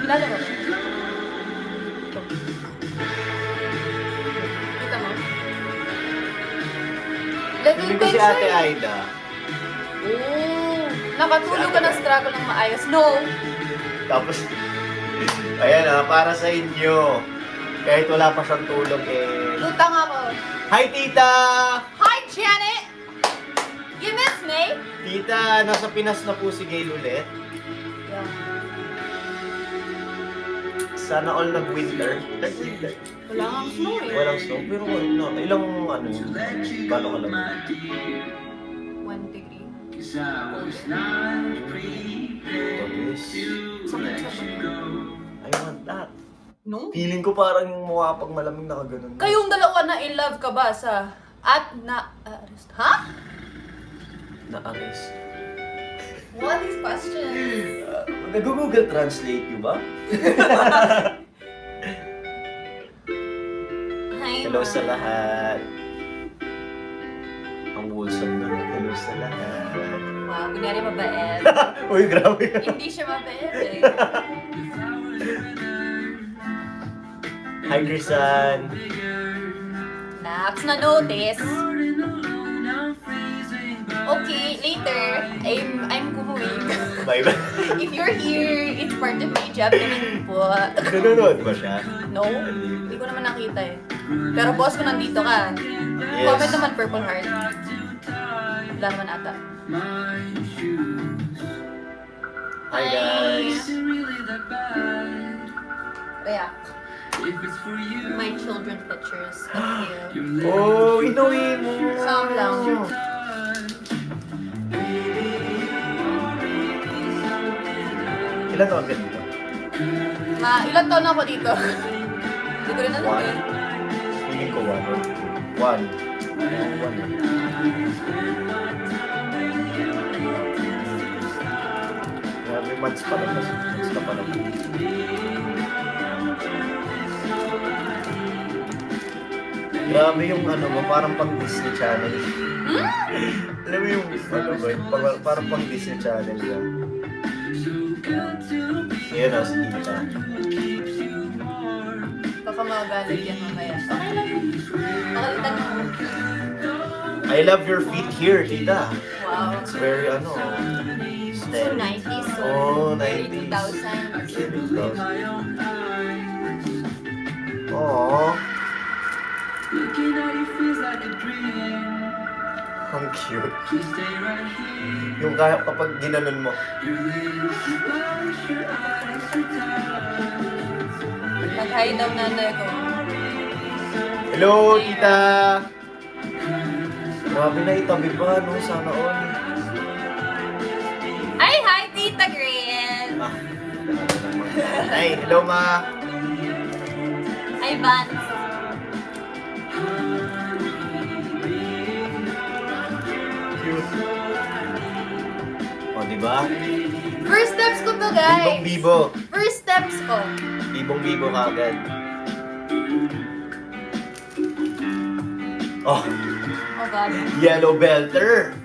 Kilala mo ba? Kita mo? Level Hindi ko si Ate Aida. Oh, nakatulog ka ng struggle ng maayos. No! Tapos, ayan para sa inyo. Kahit wala pa siyang tulog Lutang ako. Hi, Tita! Hi, Janet! You miss me? Tita, nasa Pinas na po si Gail ulit. Yeah. Sana all nag-winter. Nag-winter. Wala kang snow eh. Walang snow, pero ilang paano ka lang? 1 degree. Sakit sa I want that. No? Feeling ko parang yung mukha pag malamig na kaganon. Kayong dalawa na in love ka ba sa na-arrest? Ha? Na-arrest. What is question? Nag-Google Translate yun ba? Hi, Hello Ma. sa lahat. Ang wholesome na. Hello sa lahat. Wow, kunyari mabait. Uy, grabe. Hindi siya mabait eh. Hi, Chrisan. Nax na notice. Okay, later. I'm going. Bye-bye. If you're here, it's part of my job naman po. Nanonood ba siya? No, hindi ko naman nakita eh. Pero boss ko nandito ka. Yes. Comment naman Purple Heart. Wala naman ata. Hi, guys. React. My children pictures of you. Oh, inuwi mo. Some lang. Ilan taon ka dito? Ilan taon ako dito? Hindi ko rin alam eh. Feeling ko one. Grabe, months pa lang. Months ka pa lang. Grabe yung parang pang Disney Channel. Alam mo yung parang pang Disney Channel yan. Yan si Tita. Baka magalit yan mamaya. Okay lang. Pakalitan mo. I love your feet here, Tita. Wow. It's very So steady. 90s, so Oh, early 90s. 2000s. Aww. Ang cute. Yung kapag ginanon mo. Mag-hi daw nanay ko. Hello, Tita! Grabe na itabi pa, no? Sana all. Ay, hi, Tita Grace! Ay, hello, Ma! Hi, Vance. Cute. O, diba? First steps ko to, guys. Bibong-bibo. First steps ko. Bibong-bibo ka agad. Oh, Oh, God. yellow belter.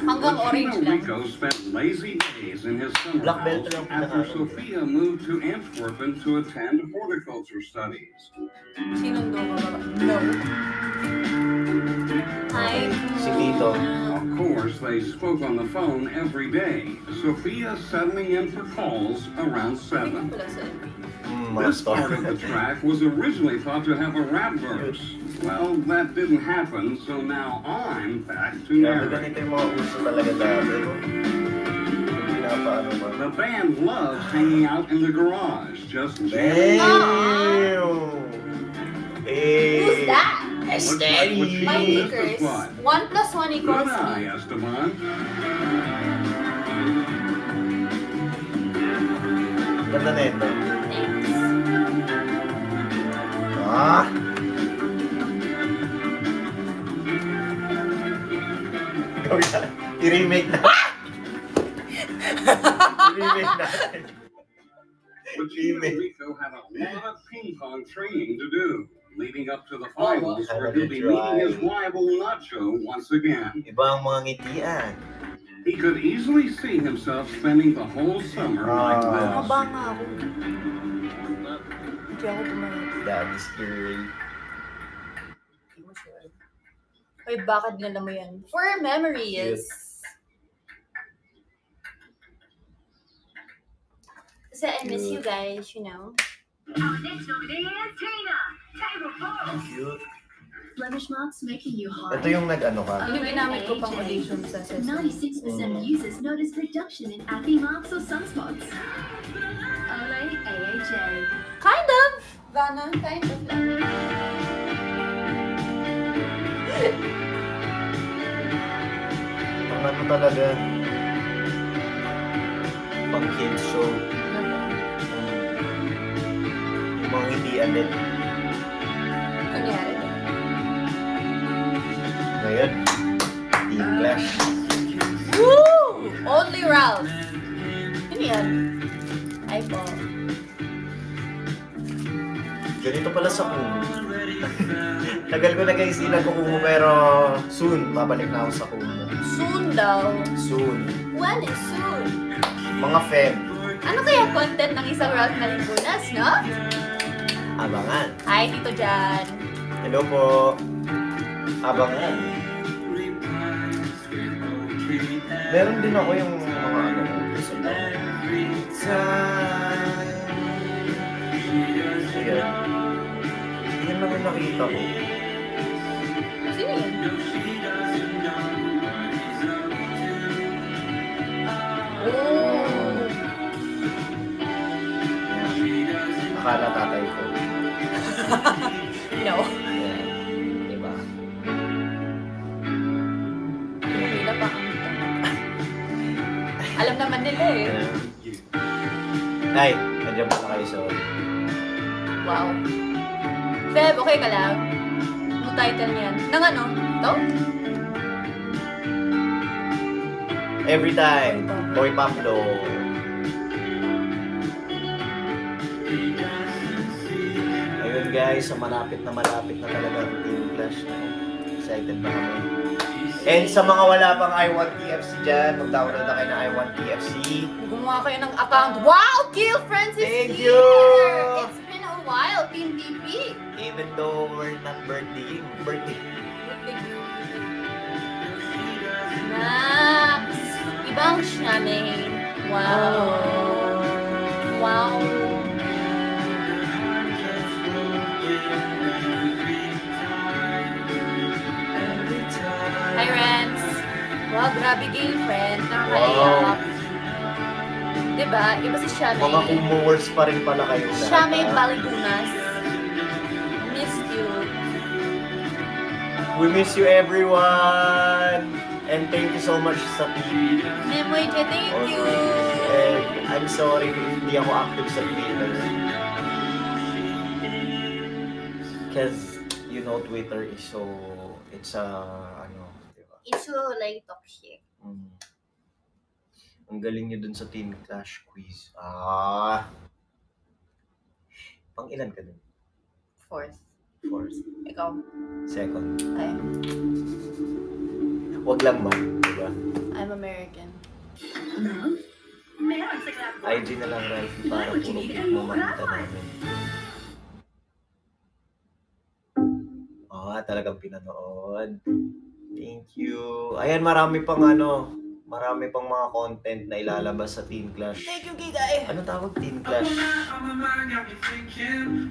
Hanggang orange lang. Rico spent lazy days in his summer Black house belt lang after pinaka- Sophia moved to Antwerpen to attend horticulture studies. Sinundo ko ba? No. Hi. Si Tito. Of course, they spoke on the phone every day. Sophia settling in for calls around 7. Wala sa LP. Mga This part of the track was originally thought to have a rap verse. Well, that didn't happen, so now I'm back to Grabe narrate. ganito yung mga uso talaga dati. No? Yung pinapaano ba? The band loves hanging out in the garage, just Damn! Who's that? Steady! My makers. 1 plus 1 equals Good eye, me. Esteban. Ganda na ito. Thanks. Ah! Gawin na. I-remake na. I-remake natin. But Gino Rico had a lot of ping pong training to do, leading up to the finals where he'll be meeting his rival Nacho once again. Iba ang mga ngitian. He could easily see himself spending the whole summer like this. Maba nga ako. Hindi ako pumayag. Daddy's girl. Hindi mo sure. Ay, baka dinala mo yan. For memories. Kasi I miss you guys, you know. Our next nominee is Tina. Table 4. Cute. Blemish marks making you high. Ito yung nag-ano ka. Yung ginamit ko pang audition sa Sesame. 96% of users notice reduction in acne marks or sunspots. Olay AHA. Kind of! Vanna, kind of lang. Ang ano talaga. Pang kids show. Yung mga hindian din. Kunyari. Ngayon, Team Clash. Woo! Only Ralph. Ano yan? Ay po. Ganito pala sa Kumu. Tagal ko na guys, di nagkukumu pero soon, babalik na ako sa Kumu. Soon daw. Soon. When is soon? Mga Feb. Ano kaya content ng isang Ralph na Limbunas, no? Abangan. Hi, Tito Jan. Hello po. Abangan. Meron din ako yung mga ano gusto ko. Ayan. Yan lang yung nakita ko. Sino yun? Oh! Akala tatay ko. No. Ayan. Diba? Hila pa ang alam naman nila eh. Ay, nandiyan pa na kayo sa Wow. Feb, okay ka lang? Ano title niyan? Nang ano? To? Every Time, Boy Pablo. Ayun guys, so malapit na talaga ang Team Clash. Excited na kami. And sa mga wala pang I1TFC dyan, mag-download na kayo ng I1TFC. Gumawa kayo ng account. Wow! Kill Francis Thank here! you! It's been a while, Team TP. Even though we're not birthday. Max! Ibang shaming. Wow! Wow! Hi, Rens! Wow, grabe girlfriend. Nakakaiyak. Diba? Iba si Shamay. Mga kumowers pa rin pala kayo lahat. Shamay Baligunas. Missed you. We miss you everyone! And thank you so much sa team. Memoy, thank you! And I'm sorry if hindi ako active sa Twitter. Because, you know, Twitter is so, it's ano, diba? It's so like toxic. Ang galing nyo dun sa Team Clash quiz. Pang ilan ka dun? Fourth. Ikaw. Second. Ay, Wag lang man, diba? I'm American. Meron sa club. IG na lang, Ralph, para puro pick mo makita namin. Talagang pinanood. Thank you. Ayan, marami pang mga content na ilalabas sa Team Clash. Thank you, Giday! Ano tawag Team Clash?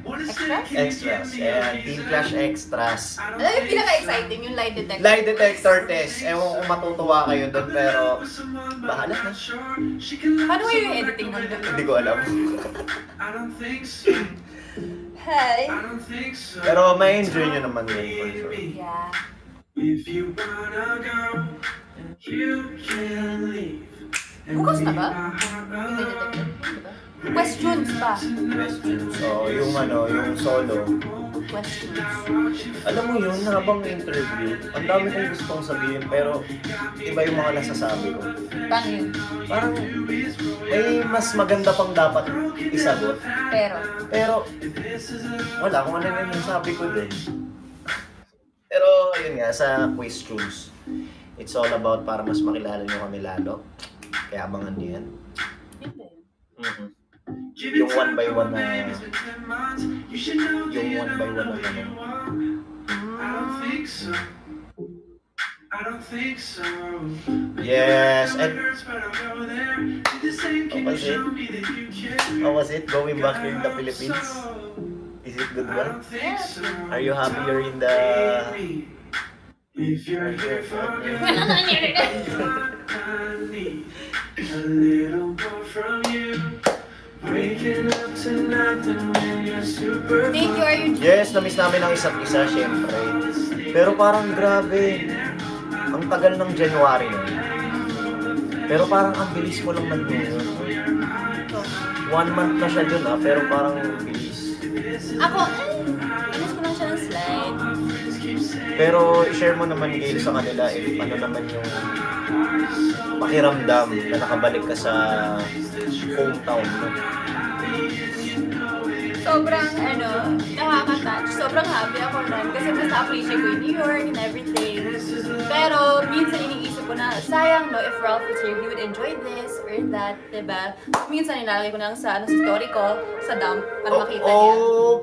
Extras? Extras. Ayan, Team Clash Extras. Ano yung pinaka-exciting? Yung lie detector? Lie detector test. Ewan kung matutuwa kayo doon, pero bahala na. Paano kayo yung editing nun? Hindi ko alam. Hi! Pero may enjoy nyo naman yun for sure. Yeah. If you wanna go, you can leave. Bukas na ba? Yung lie detector? Diba? Questions pa. Questions. So, yung solo. Questions. Alam mo yun, habang interview, ang dami kong gustong sabihin, pero iba yung mga nasasabi ko. Paano yun? Parang may mas maganda pang dapat isagot. Pero wala, kung ano yung sabi ko din. Pero ayun nga, sa questions. It's all about para mas makilala nyo kami lalo. Kaya abangan nyo yan. Yun ba yun? Yung one by one na ano. Yes, and how was it going back here in the Philippines? Is it good one? Are you happier in the... If you're here for good, I need a little more from you. Waking up to nothing when you're super Thank you, are you? Yes, na-miss namin ang isa't isa, syempre. Pero parang grabe. Ang tagal ng January na. Pero parang ang bilis mo lang mag-noon. 1 month na siya dun pero parang bilis. Ako, inis ko lang siya ng slide. Pero share mo naman Gail sa kanila if ano naman yung pakiramdam na nakabalik ka sa hometown mo. Sobrang nakaka-touch. Sobrang happy ako rin kasi mas na-appreciate ko yung New York and everything. Pero minsan iniisip ko na, sayang no, if Ralph was here, he would enjoy this or that, diba? Minsan nilalagay ko lang sa story ko, sa dump, para makita niya.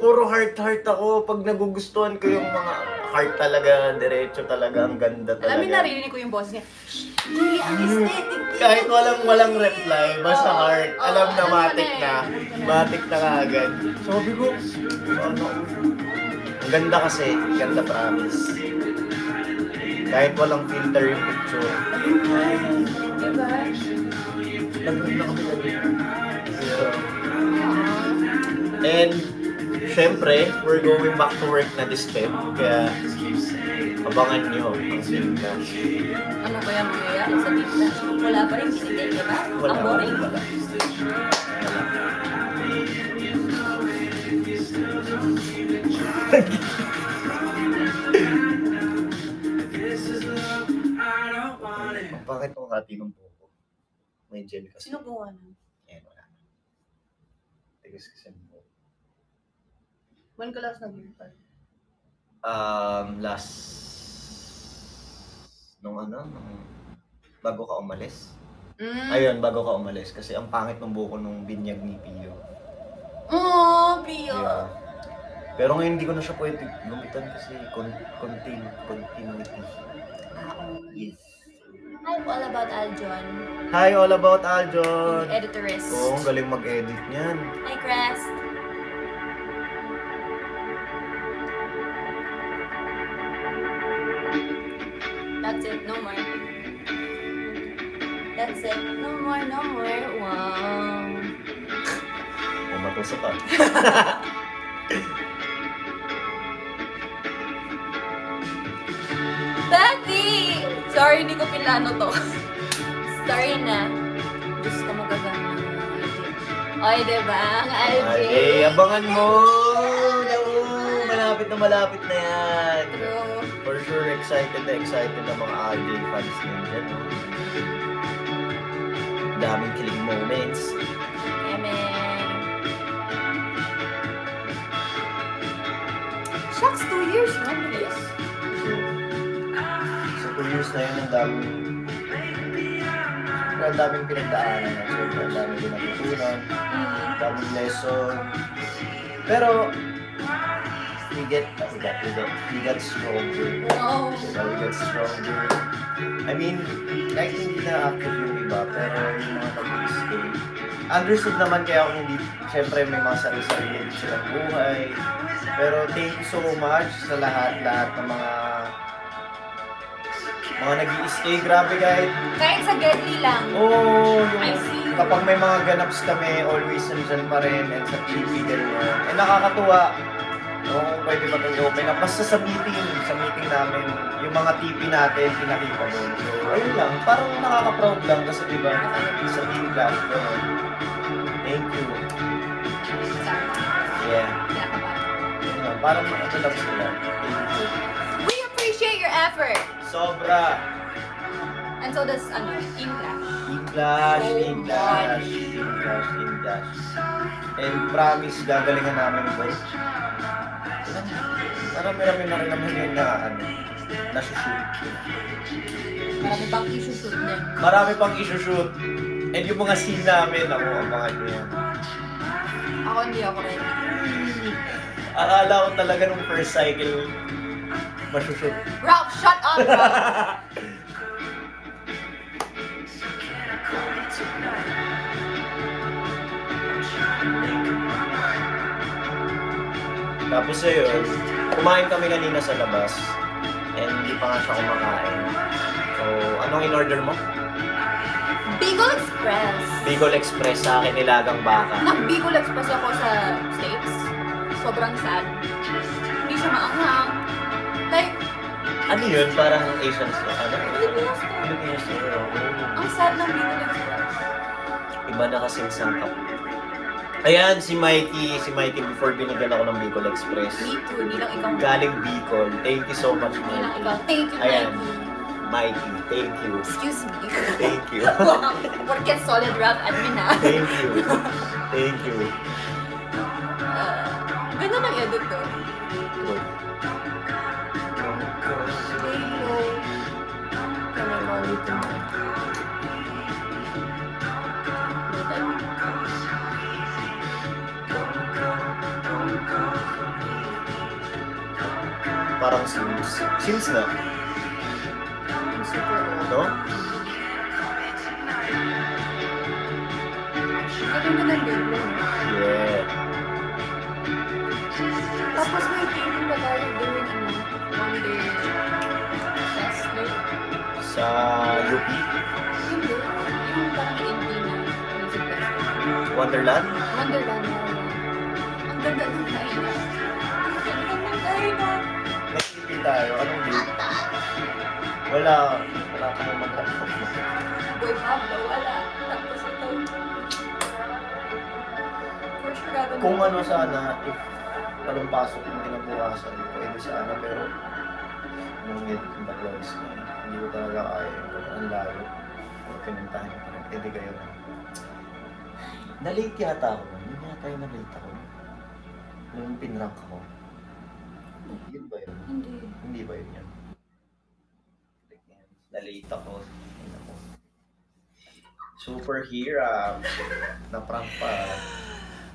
Puro heart ako. Pag nagugustuhan ko yung mga heart talaga, diretso talaga, ang ganda talaga. Alam mo, narinig ko yung boses niya, hindi, ang aesthetic. Kahit walang reply, basta heart. Alam na, matik na. Matik na kaagad. Sabi ko, ano? Ang ganda kasi, ganda promise. Kahit walang filter yung picture. Diba? Naganda kami And, syempre, we're going back to work na this Feb. Kaya, abangan nyo ang Teamclash. Ano kaya mangyayari sa Teamclash? Wala pa rin binigay, diba? Ang boring. Wala. Bakit ang hati ng buko? May gel kasi. Sino gawa nun? Ayan, wala. Tigas kasi ng buko. When ka last nag-birthday? Last... bago ka umalis. Ayun, bago ka umalis. Kasi ang pangit ng buko nung binyag ni Pio. Oh, Pio! Yeah. Pero ngayon hindi ko na siya pwede gumitan kasi continuity. Yes. Hi, all about Aljon. Hi, all about Aljon! Editoress. Oo, ang galing mag-edit niyan. Hi, Crest. That's it, no more. That's it, no more, no more. Wow. May matusok ka. Betty! Sorry, hindi ko pinlano to. Sorry na. Diyos ko magagana. Oy, diba? Ang LJ. Ay, abangan mo! Malapit na yan. True. For sure, excited na mga RJ fans din dyan. Daming kilig moments. Amen. Shucks, 2 years, no? Bilis. So 2 years na yun, ang daming pinagdaanan. So, ang daming pinagtutunan, daming lesson. Pero, we get stronger. Oh. We get stronger. I mean, kahit hindi na active yung iba, pero yung mga nag-stay. Understood naman kaya ako hindi, syempre may mga sarili-sarili din silang buhay. Pero thank you so much sa lahat ng mga nag-i-stay. Grabe Kahit sa Gedli lang. Oo, I see. kapag may mga ganaps kami, always nandyan pa rin and sa TV ganyan. And nakakatuwa. Kung pwede ba itong open up. Basta sa meeting namin, yung mga TV natin, pinakita doon. So, ayun lang. Parang nakaka-proud lang kasi diba, sa Teamclash. Thank you. Yeah. Yun lang. Parang ito lang sila. We appreciate your effort. Sobra. And so does, Teamclash. Teamclash. And promise, gagalingan namin ito. Marami na rin naman yun na nasushoot. Marami pang issue-shoot din. Marami pang isushoot. And yung mga scene namin, ako, abangan nyo yan. Ako hindi ako ready. Akala ko talaga nung first cycle, masushoot. Ralph, shut up, Ralph! Tapos ayun, kumain kami kanina sa labas. And hindi pa nga siya kumakain. So, anong in-order mo? Bicol Express. Bicol Express sa akin, nilagang baka. Nag-Bicol Express ako sa States. Sobrang sad. Hindi siya maanghang. Like, Ano yun? Parang Asian store. Ano? Filipino store. Filipino store. Ang sad ng Bicol Express. Iba na kasing sangkap. Ayan, si Mikey. Si Mikey before binigyan ako ng Bicol Express. Me too, hindi lang ikaw. Galing Bicol. Thank you so much, Hindi lang Mikey. ikaw. Thank you, Ayan. Mikey. Mikey, thank you. Excuse me. Thank you. Porque solid rap admin na. Thank you. Thank you. Ganda ng edit to. Stay low. Can I call you tonight? Parang Sims. Sims na, I'm super old. no? Ganda ng dulo. Yeah. Tapos may feeling ba tayo doing one day test day? Sa UP, Hindi. Yung parang indie na music festival. Wonderland. Wonderland na yan. Ang ganda ng kainan. Ang ganda ng kainan. Nag-ipin tayo. Anong date? Wala. Wala ka naman ako. Boy Pablo, wala. Tapos ito. For sure, gagawin Kung mo. ano sana, if anong pasok yung kinabukasan, pwede sana, pero nung get yung backlogs na, hindi ko talaga kaya yung ang layo. O pinuntahan ko na, pwede kayo na. Na-late yata ako. Hindi yata yung na-late ako. Nung pinrank ako. Yun ba yun? Hindi. Hindi ba yun yan? Na-late ako. Yun ako. Super hirap. Na-prank pa.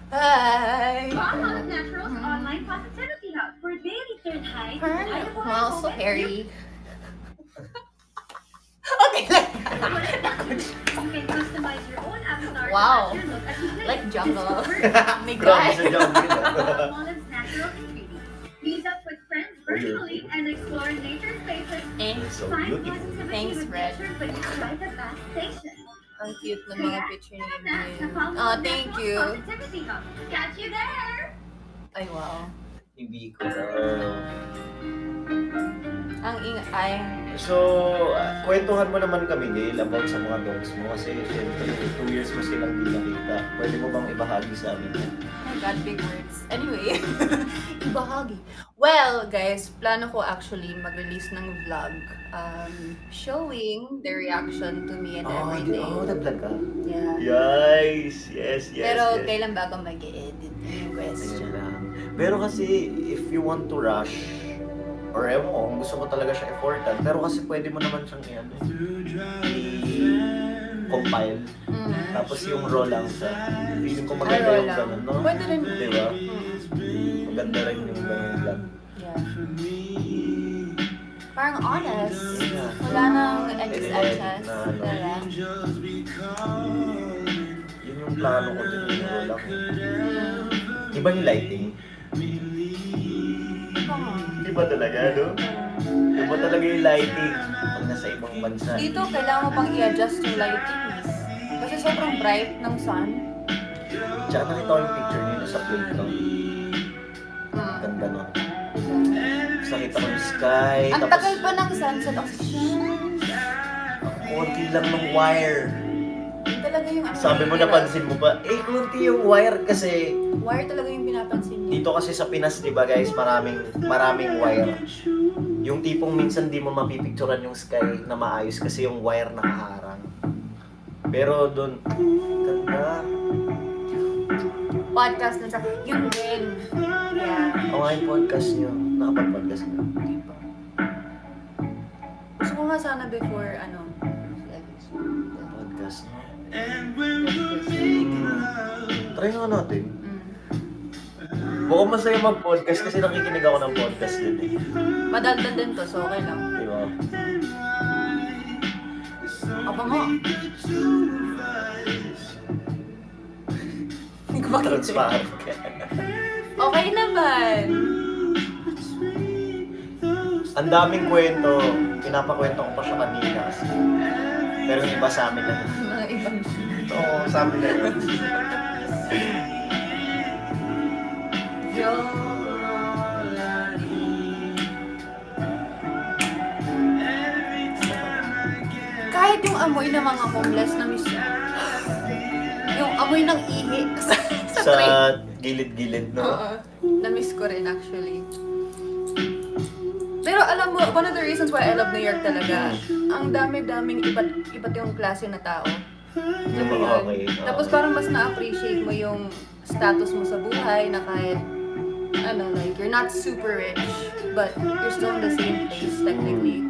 Hi! Baha Naturals Online Positivity Hub for daily third height. Wow, so hairy. Okay, like You can customize your own avatar Wow. to match your look as you play. Like jungle. May Grabe guy. sa jungle. Olive's natural ingredients. Meet up with friends virtually and explore nature spaces. Eh, So Find beautiful. positivity Thanks, with Red. nature, but it's right at that station. ang cute ng mga picture ni That's the Emil. Pablo Oh, thank Naturals you. Positivity Hub. Catch you there! Ay, wow. Hindi ko. Ang ingay. So, kwentuhan mo naman kami, Gail, about sa mga dogs mo. Kasi, syempre, 2 years mo silang di nakita. Pwede mo bang ibahagi sa amin yan? Oh my God, big words. Anyway, ibahagi. Well, guys, plano ko actually mag-release ng vlog showing the reaction to me and everything. nag-vlog ka? Yeah. Yes. Pero yes. kailan ba ako mag-edit? Yung Ayun question. lang. Pero kasi, if you want to rush, or ewan ko, kung gusto mo talaga siya effortan, pero kasi pwede mo naman siyang i-compile. Tapos yung raw lang siya. Feeling ko maganda Ay, raw yung lang. ganun, no? Pwede rin. Di ba? Mm. Maganda rin yung ganun vlog. Yeah. Parang honest. Yeah. Wala nang excess. Na ano. Tara. Yun yung plano ko din yung raw lang. Iba yung lighting. Iba talaga, no? Iba talaga yung lighting pag nasa ibang bansa. Dito, kailangan mo pang i-adjust yung lighting. Kasi sobrang bright ng sun. Tsaka nakita ko yung picture niyo sa playground. Ganda nun. Tapos nakita ko yung sky. Ang Tapos, tagal pa ng sunset oxygen. ang konti lang ng wire. Yun talaga yung ano. Sabi mo, napansin mo ba? Eh, konti yung wire kasi. Wire talaga yung pinapansin niya. Dito kasi sa Pinas, di ba guys, maraming wire. Yung tipong minsan di mo mapipicturan yung sky na maayos kasi yung wire nakaharang. Pero doon, ganda. Podcast na siya. Yun din. Yeah. O nga yung podcast nyo. Nakapag-podcast nyo. Gusto ko nga sana before, Podcast, no? Try nga natin. Mukhang masaya mag-podcast kasi nakikinig ako ng podcast din eh. Madaldal din to, so okay lang. Diba? Aba nga. Hindi ko makita. Transparent ka. Okay naman. Ang daming kwento. Pinapakwento ko pa siya kanina kasi. Pero yung iba sa amin na. Mga ibang Oo, sa amin na yun. Kahit yung amoy ng mga homeless na miss yung amoy ng ihi sa Sa train. gilid-gilid, no? Oo. Na-miss ko rin actually. Pero alam mo, one of the reasons why I love New York talaga, ang dami-daming iba't yung klase na tao. Alam mo yun? Okay. Tapos parang mas na-appreciate mo yung status mo sa buhay na kahit like, you're not super rich, but you're still in the same place, technically.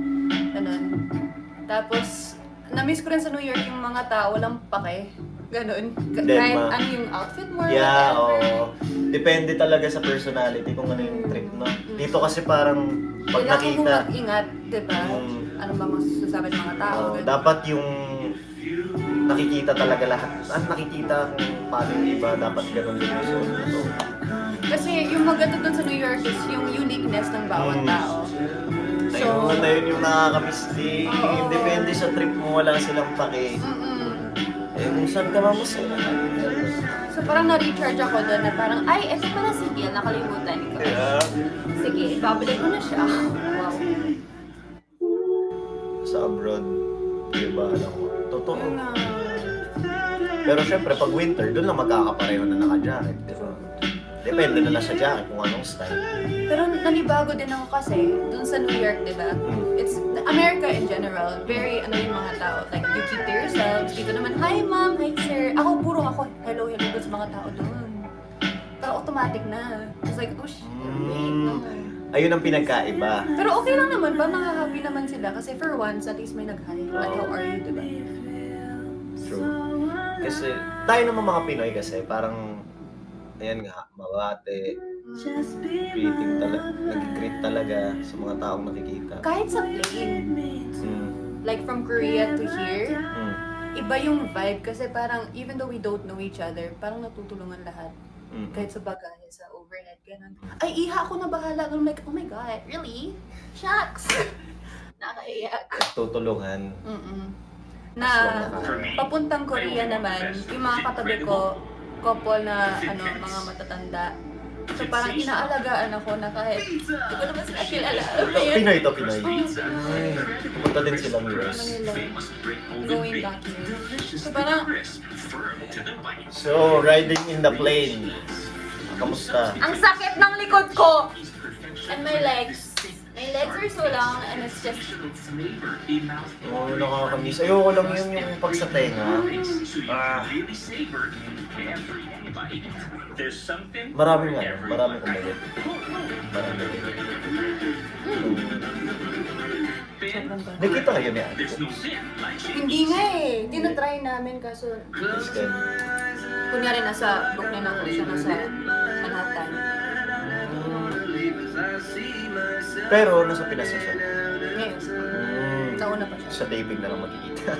Ganun. Tapos, na-miss ko rin sa New York yung mga tao, walang pake. Ganun. Kahit ma- ano yung outfit mo, Yeah, whatever. oo. Depende talaga sa personality kung ano yung trip, no? Dito kasi parang pag Kailangan mo nakita, mag-ingat, diba? Ano ba masasabi ng mga tao? ganun. dapat yung nakikita talaga lahat. Nakikita kung paano yung iba, dapat ganun din yung suot. So, Kasi yung maganda dun sa New York is yung uniqueness ng bawat tao. So, na yun yung nakakamiss din. Oo. Depende sa trip mo, wala silang pake. Eh, kung saan ka mamasaya. so parang na-recharge ako doon na parang, ay, eto pala si Gil, nakalimutan ko. Yeah. Sige, ibabalik ko na siya. Wow. Sa abroad, di ba, alam mo, totoo. Pero syempre, pag winter, doon lang magkakapareho na naka-jacket, di ba? Depende na lang sa jacket kung anong style. Pero nanibago din ako kasi, dun sa New York, di ba? It's, America in general, very, yung mga tao, like, you keep to yourselves. Dito naman, hi ma'am, hi sir. Ako, hello dun sa mga tao dun. Pero automatic na. It's like, oh shit, wait, no. Ayun ang pinagkaiba. Pero okay lang naman, parang nakahappy naman sila. Kasi for once, at least may nag-hi. Like, how are you, di ba? True. Kasi, tayo naman mga Pinoy kasi, parang, ayan nga, mabate, greeting talaga, nag-greet talaga sa mga taong nakikita. Kahit sa plane, like from Korea to here, iba yung vibe kasi parang even though we don't know each other, parang natutulungan lahat. Kahit sa bagahe, sa overhead, ganun. Ay, iha ako na bahala. I'm like, oh my God, really? Shucks! Nakaiyak. Tutulungan. Na papuntang Korea naman, yung mga katabi ko, couple na mga matatanda. So parang inaalagaan ako na kahit hindi ko naman sila kilala. Pinoy to, Pinoy. Ay, pupunta din silang US. Going back here. So parang, So, riding in the plane. Kamusta? ang sakit ng likod ko! And my legs. My legs are so long and it's just... Oo, nakakamiss. Ayoko lang yung pag sa tenga. Maraming kumalit. Nakita kayo niya? Hindi nga eh. Tinatry namin kaso... Kunyari nasa Brooklyn ako siya, nasa Manhattan. Pero nasa Pinas na siya. Ngayon. Nauna pa siya. Sa taping na lang makikita.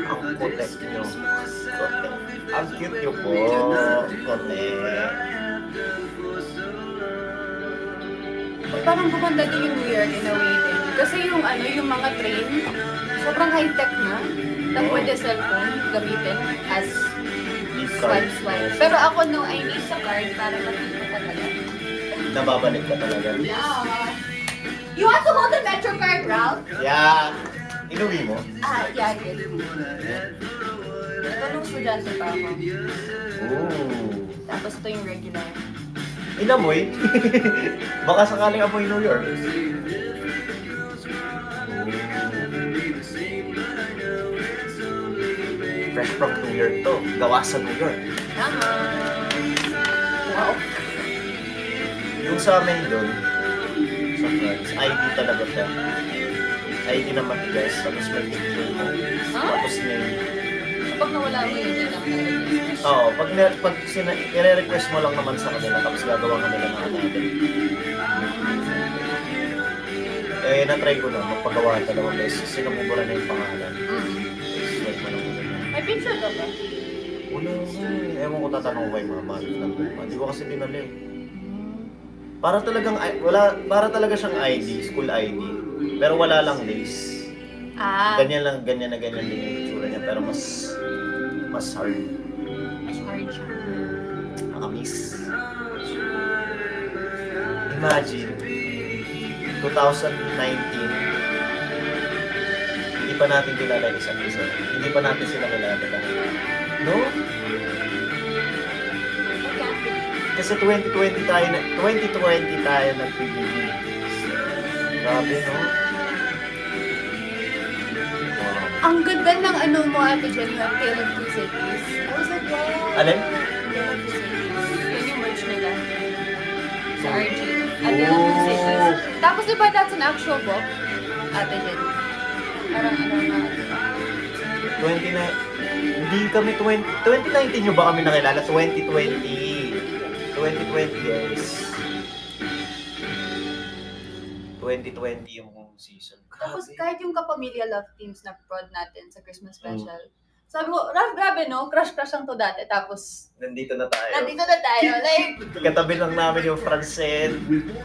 Ang kotek nyo. Ang cute nyo po. Kotek. Parang gumanda din yung New York in a way din. Kasi yung yung mga train, sobrang high-tech na. Na pwede cellphone gamitin as swipe. Pero ako I need the card para makita talaga. Nababalik ka talaga. Yeah. You want to hold the Metro card, Ralph? Yeah. Inuwi mo? Yeah, I did. Ito nung estudyante pa ako. Ooh. Tapos ito yung regular. Inamoy? Baka sakaling amoy New York. Fresh from New York to. Gawa sa New York. Tama. Wow. Yung sa amin doon, Sa France. ID talaga siya. ID na matigas, tapos may picture mo. Tapos name. Kapag nawala mo yun, yun lang talaga. Oo, pag i-request mo lang naman sa kanila, tapos gagawa ka nila ng another. Eh, na-try ko na, magpagawa dalawang beses. Sinumubura na yung pangalan. Swipe mo lang muna. May picture ka ba? Wala nga eh. Ewan ko tatanong ko kay mama. Hindi ko kasi dinali. Para talaga siyang ID, school ID. Pero wala lang days. Ganyan din yung itsura niya. Pero mas hard. Mas hard siya. Nakamiss. Imagine, 2019, hindi pa natin kilala isa't isa. Hindi pa natin sila kilala. No? Kasi 2020 tayo nag-PBB. Grabe, no? Ang ganda ng ano mo, Ate Jen, yung Tale of Two Cities. I was like, wow. Alin? Tale of Two Cities. Yun yung merch nila. Sa RG. A Tale of Two Cities. Tapos diba that's an actual book, Ate Jen? Parang ano na. 2019 nyo ba kami nakilala? 2020 guys. 2020 yung season. Tapos kahit yung Kapamilya Love Teams na prod natin sa Christmas special, sabi ko, grabe no, crush ang to dati. Tapos, nandito na tayo. Like, Katabi lang namin yung Francet.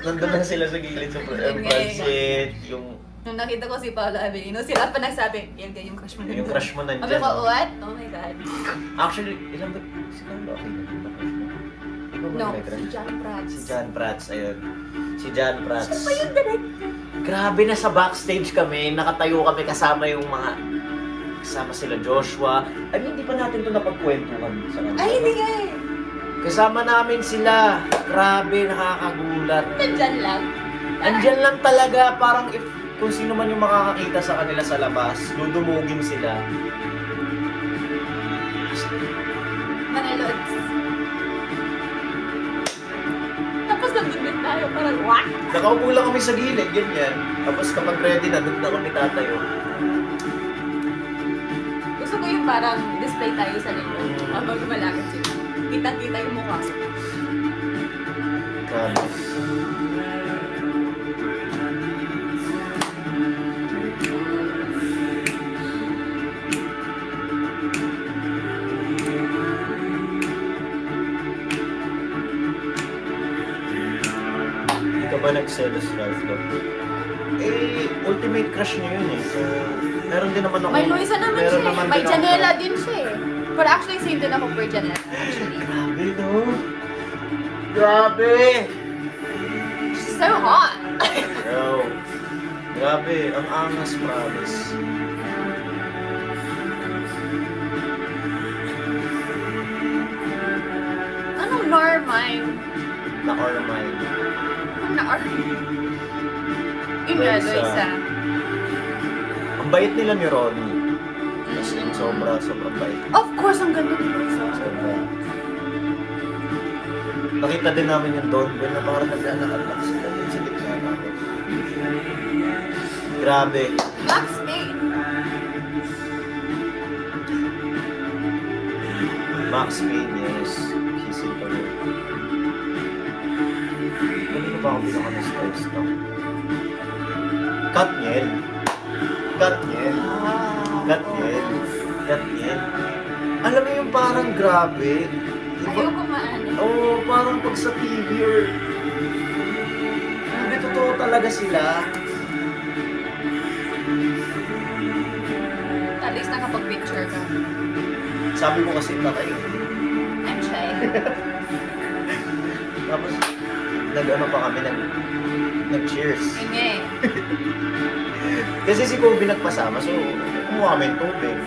Nandun na sila sa gilid sa Francet. Nung nakita ko si Paolo Avellino, sila pa nagsabi, yan yung crush mo. Yung crush mo nandyan. Sabi ko, what? Oh my God. Actually, ilan ba? Si Paolo Avellino. No, si John Prats. Si John Prats, ayun. Si John Prats. Siya pa yung director. Grabe na sa backstage kami, nakatayo kami kasama sila Joshua. I mean, hindi pa natin ito napagkwentuhan sa kanila. Ay, hindi nga eh. Kasama namin sila. Grabe, nakakagulat. Nandyan lang. Andyan lang talaga, parang kung sino man yung makakakita sa kanila sa labas, dudumugin sila. Manalods. Tapos nandun din tayo, parang what? Nakaupo lang kami sa gilid, ganyan. Tapos kapag ready na, doon na kami tatayo. Gusto ko yung parang display tayo sa likod. Habang lumalakad sila. Kitang-kita yung mukha. Grabe. Hindi ka ba nag-selos Ralph Love? Ultimate crush niya yun eh. So, meron din naman ako. May Luisa naman siya eh. May Janela din siya eh. Pero actually, same din ako for Janela. Actually. Grabe no? Grabe! She's so hot! Bro. Grabe, ang angas, promise. Anong Normine? Na-Ormine. Na-Normine? Yung Luisa. Ang bait nila ni Ronnie. Kasi sobrang bait. Of course, ang ganda ni Luisa. Sobra. Nakita din namin yung Don Ben na parang nag-anak-anak sila din sa gitna namin. Grabe. Max Payne. Max Payne, yes. He's in the room. Kanino ba akong pinaka-stars na? Katniel. Alam mo yung parang grabe. Ayoko maano. Oo, parang pag sa TV or... Grabe, totoo talaga sila. At least nakapag-picture ka. Sabi ko kasi kayo. I'm shy. Tapos, nag-ano pa kami, nag-cheers. Hindi. Kasi si Kobe nagpasama, so kumuha kami ng tubig.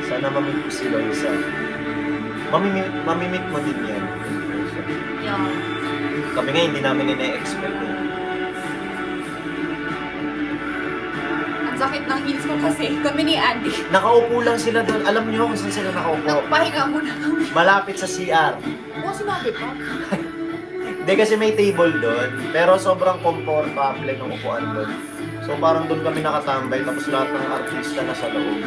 Sana mamit ko si Loisa. Mamimit mo din yan. Yeah. Kami nga hindi namin ina-expect eh. Ang sakit ng heels ko kasi. Kami ni Andy. Nakaupo lang sila doon. Alam niyo kung saan sila nakaupo? Nagpahinga muna kami. Malapit sa CR. Oo, sinabi pa. Hindi kasi may table doon, pero sobrang komportable ng upuan doon. So parang doon kami nakatambay, tapos lahat ng artista na sa loob.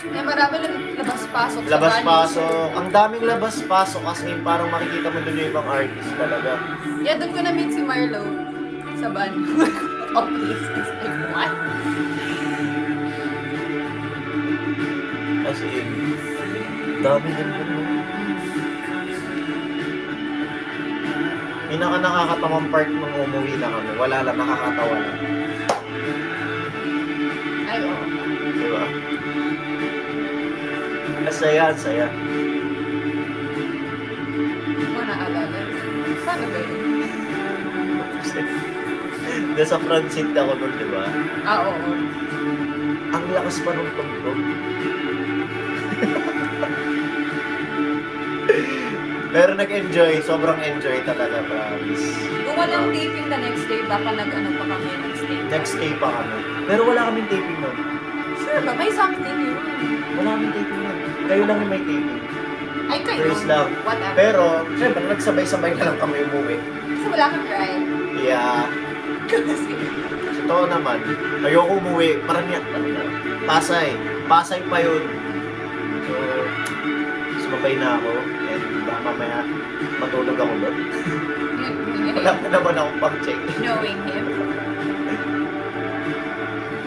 Eh, marami labas-pasok sa Labas-pasok. Ang daming labas-pasok kasi parang makikita mo doon yung ibang artist talaga. Yeah, doon ko na-meet si Marlo sa van. Oh, please. Like, what? Kasi, dami din po. Pinaka nakakatawang part nung umuwi na kami. Wala lang, nakakatawa lang. Ay, oo. Diba? Asaya, asaya. Hindi ko naalala. Paano ba yun? Nasa front seat ako nun, diba? Ah, oo. Ang lakas pa nung tugtog. Pero nag-enjoy, sobrang enjoy talaga, promise. Kung walang taping the next day, baka nag-ano pa kami next day. Next day pa kami. Pero wala kaming taping nun. Sure ba? May something yun. Wala kaming taping nun. Kayo lang yung may taping. Ay, kayo. Praise lang. Whatever. Pero, syempre, nagsabay-sabay na lang kami umuwi. Kasi wala kang ride. Yeah. Totoo naman. Ayoko umuwi. Parang yan. Pasay. Pasay pa yun. So, sumabay na ako. And baka mamaya matulog ako doon. Wala pa naman akong pang-check. Knowing him.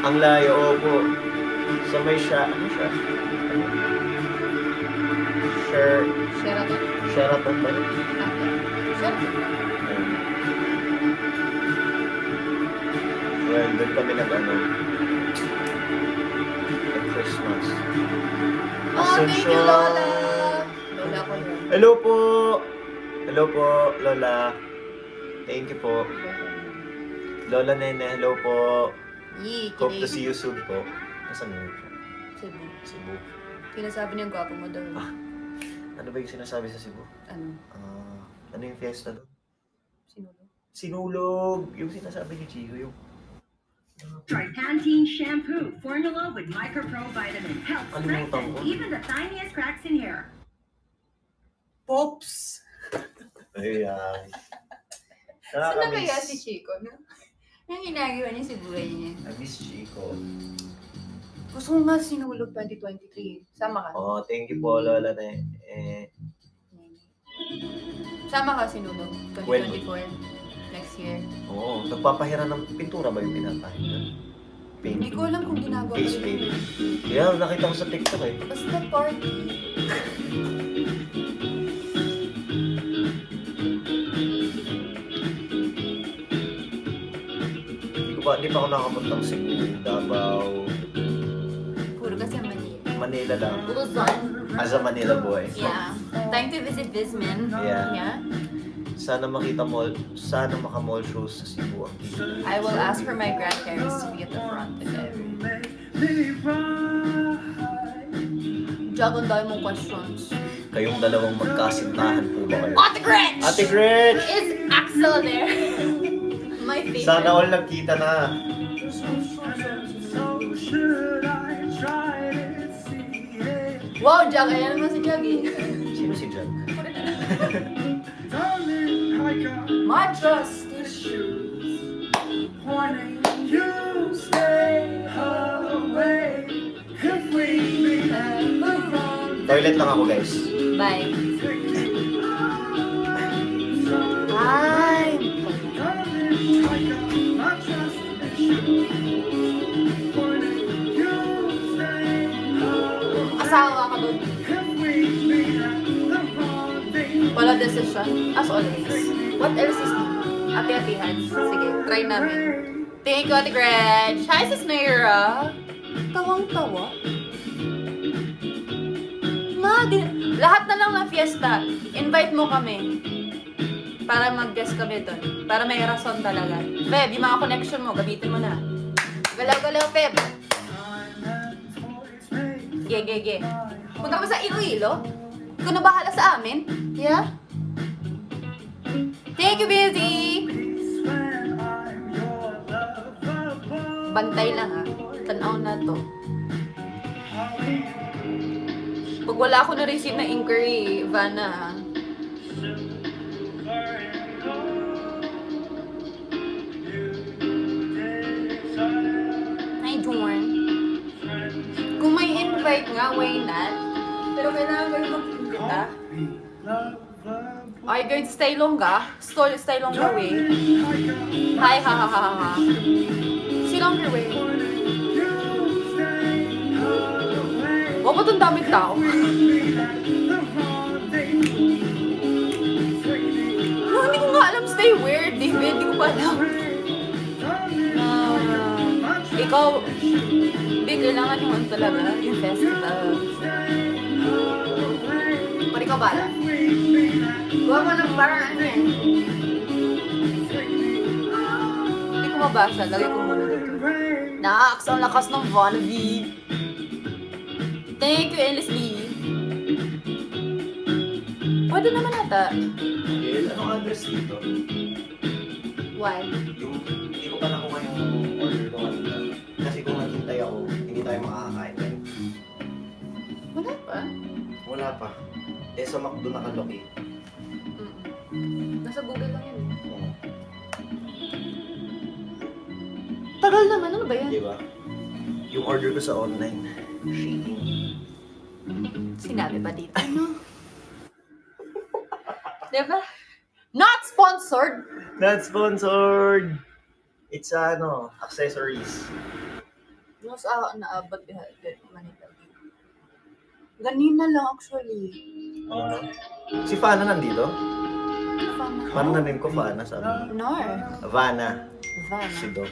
Ang layo po. Sa may siya, ano siya? Sheraton. Sheraton ba yun? Sheraton. Well, doon kami nag-ano. Christmas. Oh, thank you, Lola! Lola ko yun. Hello po! Hello po, Lola. Thank you po. Lola Nene, hello po. Yee, Hope to see you soon po. Nasaan mo? Cebu. Cebu. Pinasabi niya ang gwapo mo daw. Ano ba yung sinasabi sa Cebu? Ano? Ano yung fiesta doon? Sinulog? Sinulog! Yung sinasabi ni Chico, yung... Try Pantene shampoo, formula with micro-pro vitamin, helps Kalimutan strengthen ko. even the tiniest cracks in hair. Pops! Ayan. Saan na kaya si Chico, no? Yung ginagawa niya sa buhay niya. I miss Chico. Gusto ko nga sinulog 2023. Sama ka? Oh, thank you po, Lola na Sama ka sinulog 2024. Next year. Oo, nagpapahira ng pintura ba yung pinapahira? Paint. Hindi ko alam kung ginagawa Face ko paint. yun. Yeah, nakita ko sa TikTok eh. Basta party. Hindi pa ako nakapuntang Cebu, Davao. Puro kasi Manila. Manila lang. Luzon. As a Manila boy. Yeah. Time to visit Visman. Yeah. Sana makita mall, sana maka-mall shows sa Cebu. I will ask for my grandparents to be at the front again. Jog, ang dami mong questions. Kayong dalawang magkasintahan po ba kayo? Ate Gretch! Ate Gretch! Is Axel there? My favorite. Sana all nagkita na. Wow, Jog! Ayan naman si Jog eh. Sino si John? My trust is Toilet lang ako, guys. Bye. Ay! Asawa ka doon. Wala decision, as always. What else is ati-atihan? Sige, try namin. Thank you, Ate Gretch. Hi, Sis Naira. Tawang-tawa. Lahat na lang na fiesta. Invite mo kami. Para mag-guest kami doon. Para may rason talaga. Feb, yung mga connection mo, gamitin mo na. Galaw-galaw, Feb. Ge. Punta ka ba sa Iloilo? Ikaw na bahala sa amin? Yeah? Thank you, Busy! Bantay lang ha. Tanaw na to. Pag wala ako na-receive na inquiry, Vanna ha. not weighing that. Pero kailangan ko yung magpipita. Are you going to stay longer? Stay longer way. Hi, ha, ha, ha, ha. Stay longer way. Huwag mo itong daming tao. No, hindi ko nga alam. Stay weird, David. Hindi ko pa alam. Ikaw, hindi, kailangan yung ano talaga, yung festival. Pero ikaw bala? Gawa mo ng parang ano eh. Hindi ko mabasa, lagay ko muna dito. Naks, ang lakas ng Vonavi. Thank you, endlessly. Pwede naman ata. Anong address dito? Why? Hindi ko pa nakuha yung order ko kanina. Kasi kung naghintay ako, hindi tayo makakakain. Wala pa. Wala pa. Eh, sa McDo nakaloki. Nasa Google lang yun. Tagal naman, ano ba yan? Diba? Yung order ko sa online. Shaking. Sinabi ba dito? Ano? Diba? Not sponsored! Not sponsored! It's accessories. Mas naabot Manila. Ganina lang actually. Si Fana nandito? Fana. Parang namin ko Fana, sabi. No. Vana. Vana. Si Do.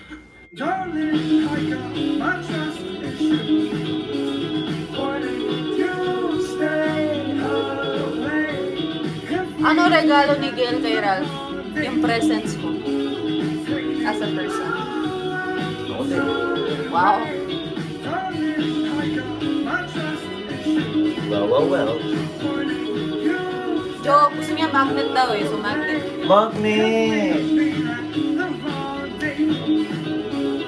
Ano regalo ni Gail kay Ralph? Yung presents mo. As a person. Okay. Wow. Well. Joe, gusto niya magnet daw eh. So magnet. Magnet!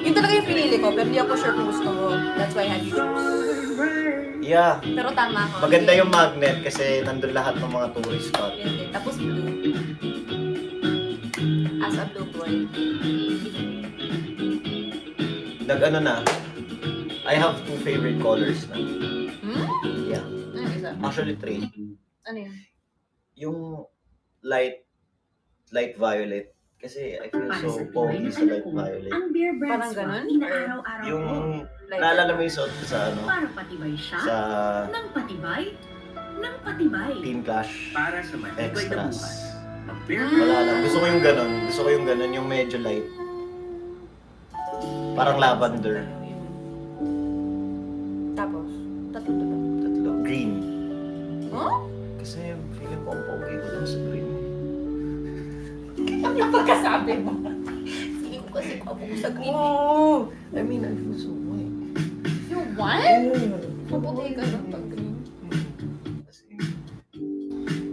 Yun talaga yung pinili ko, pero hindi ako sure kung gusto ko. That's why I had to choose. Yeah. Pero tama ako. Maganda yung magnet kasi nandun lahat ng mga tourist spot. Yun din. Tapos blue. As a blue boy. Nag-ano na. I have 2 favorite colors na. Yeah. Ano yung isa? Actually 3. Ano yun? Yung light violet. Kasi I feel so pogi sa light violet. Ang beer brand Parang ganun? inaaraw-araw Yung, Like, naalala mo yung suot ko sa para patibay siya sa ng patibay ng patibay. Team Clash Para sa matibay na Extras. buhay. Ang beer Wala lang. Gusto ko yung ganun. Gusto ko yung ganun. Yung medyo light. Parang lavender. Tapos? Tatlo. Green. Huh? Kasi feeling ko ang pogi ko lang sa green. Ano yung pagkasabi mo? Hindi ko kasi ako sa green. Oh! I mean, I feel so white. You want? Maputi ka lang pag green. Kasi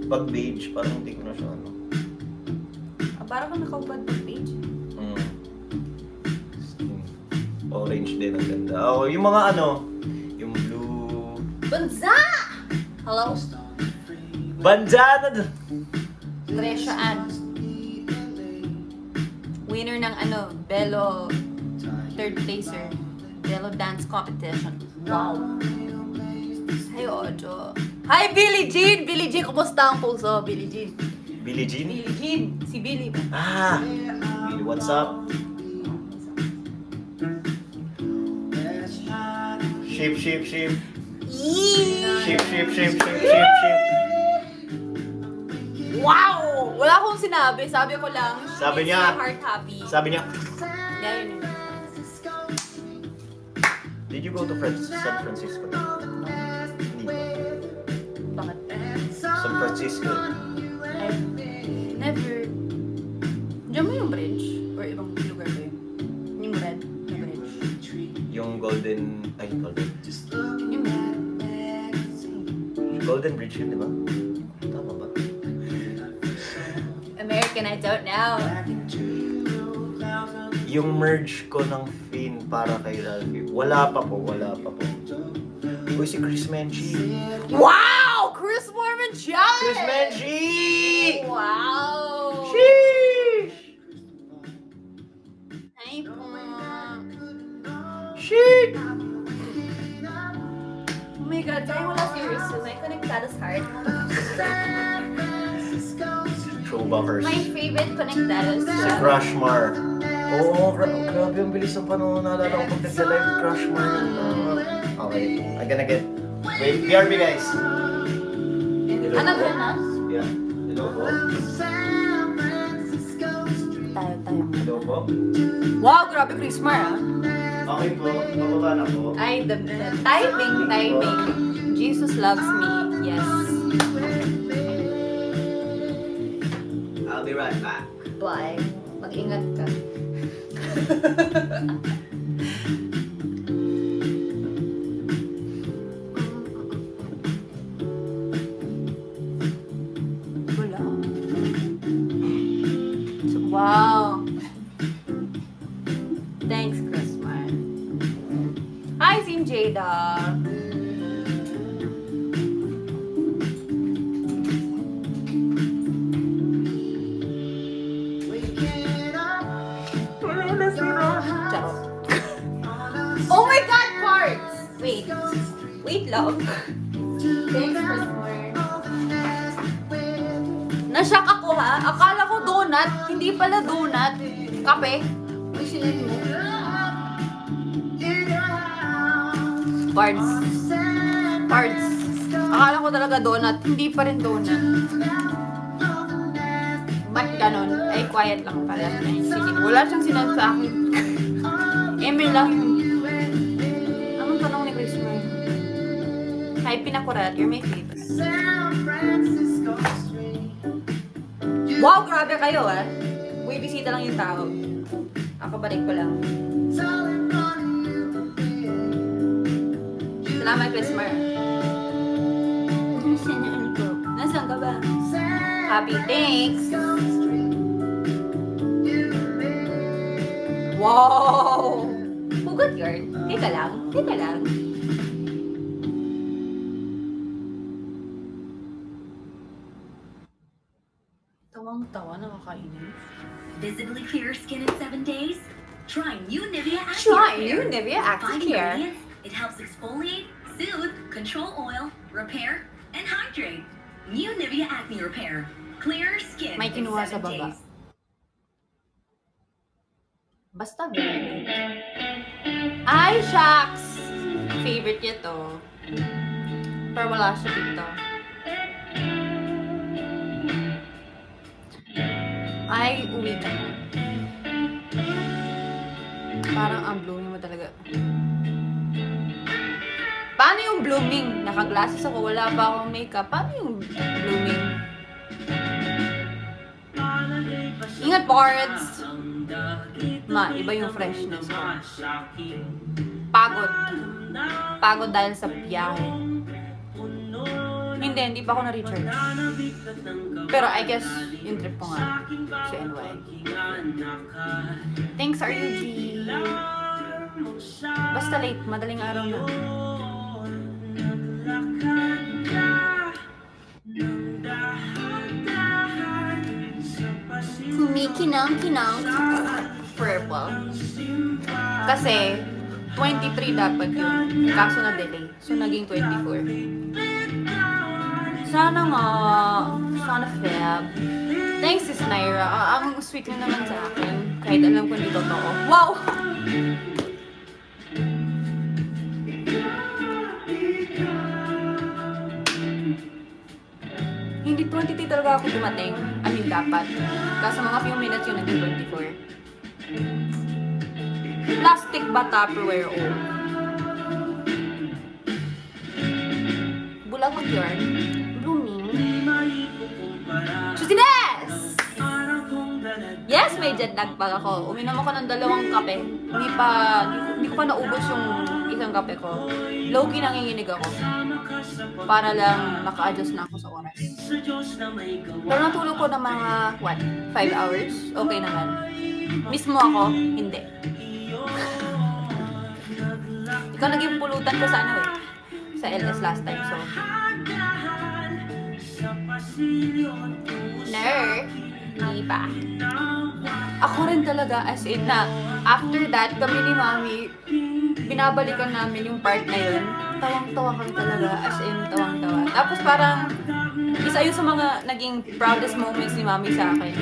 pag beige, parang hindi ko na siya ano. Parang ka nakaubad pag beige. Orange din ang ganda. Oh, yung mga yung blue. Banza! Hello? Banjana! Tresha Ann. Winner ng Bello 3rd placer. Bello Dance Competition. Wow. Hi, Ojo. Hi, Billie Jean! Billie Jean, kumusta ang puso? Billie Jean. Billie Jean? Billie Jean. Si Billie ba? Billie, what's up? Ship. Yee! Ship. Wow! Wala akong sinabi. Sabi ko lang, Sabi makes niya. my heart happy. Sabi niya, Yeah, yun. did you go to San Francisco? Hindi ba? Bakit? San Francisco. I've never... Diyan mo yung bridge? Or ibang lugar ba yun? Yung red na bridge? Yung Golden Yung red. Golden Bridge yun, di ba? Tama ba? American, I don't know. Yung merge ko ng Finn para kay Ralphie, wala pa po. Uy, si Chris Menchie. Wow! Chris Mormon Chan! Chris Menchie! Wow! Sheesh! Ay po. Shit! Oh my God, Throwbackers. My favorite Conectados. Si Crushmar. Oo, grabe ang bilis ng panahon. Naalala ko pag nagla-live Crushmar yung... Okay, I'm gonna get... Wait, BRB guys. Ano ba na? Yeah. Hello po. Tayo. Hello po. Wow, grabe Christmas ah. Okay po, bababa na po. Ay, the timing. Jesus loves me. Yes. I'll be right back. Bye. Mag-ingat ka. Wala. Wow. Thanks, Christmas. Hi, Team Jada. Oh my God, parts! Wait, love. Thanks, Christmas. Nashock ako ha. Akala ko donut. Hindi pala donut. Kape. Uy, mo. Parts. Akala ko talaga donut. Hindi pa rin donut. Ba't ganon? Ay, quiet lang pala. Sige, wala siyang sinabi sa akin. Emil lang yun. Anong tanong ni Christmas? Hi, Pinakurat. You're my favorite. Wow, grabe kayo ah. Uy, bisita lang yung tao. Ako balik ko lang. Salamat, Christmas. Nasaan ka ba? Happy, thanks. Wow! Hugot yarn. Teka lang. Tawang-tawa, nakakainis. Visibly clear skin in 7 days? Try new Nivea Active Try Care. new Nivea Active 5 Care. ingredients. It helps exfoliate, soothe, control oil, repair, and hydrate. New Nivea Acne Repair. Clearer skin May in kinuha 7 sa baba. days. Basta baby. Ay, shucks! Favorite niya to. Pero wala siya dito. Ay, uwi ka na. Parang ang blooming mo talaga. Paano yung blooming? Naka-glasses ako, wala pa akong makeup. Paano yung blooming? Ingat, parts! Iba yung freshness ko. Pagod dahil sa biyahe. Hindi pa ako na-recharge. Pero I guess, yung trip ko nga sa NY. Thanks, RUG. Basta late, madaling araw na. Kumikinang-kinang purple. Kasi 23 dapat yun. Kaso na delay. So naging 24. Sana nga. Sana Feb. Thanks, Sis Naira. Ang sweet mo naman sa akin. Kahit alam ko hindi totoo. Wow! Hindi 23 talaga ako dumating. I mean, dapat. Kaso mga few minutes yun naging 24. Plastic ba Tupperware o? Bulagot yarn. Blooming. Susines! Yes, may jet lag pa ako. Uminom ako ng 2 kape. Hindi ko pa naubos yung isang kape ko. Low-key nanginginig ako. Para lang maka-adjust na ako sa oras. Pero natulog ko ng mga, 5 hours? Okay naman. Miss mo ako? Hindi. Ikaw naging pulutan ko sa sa LS last time, so. Hindi pa. Ako rin talaga, as in na, after that, kami ni Mami, binabalikan namin yung part na yun. Tawang-tawa kami talaga, as in, tawang-tawa. Tapos parang, Isa yun sa mga naging proudest moments ni Mami sa akin.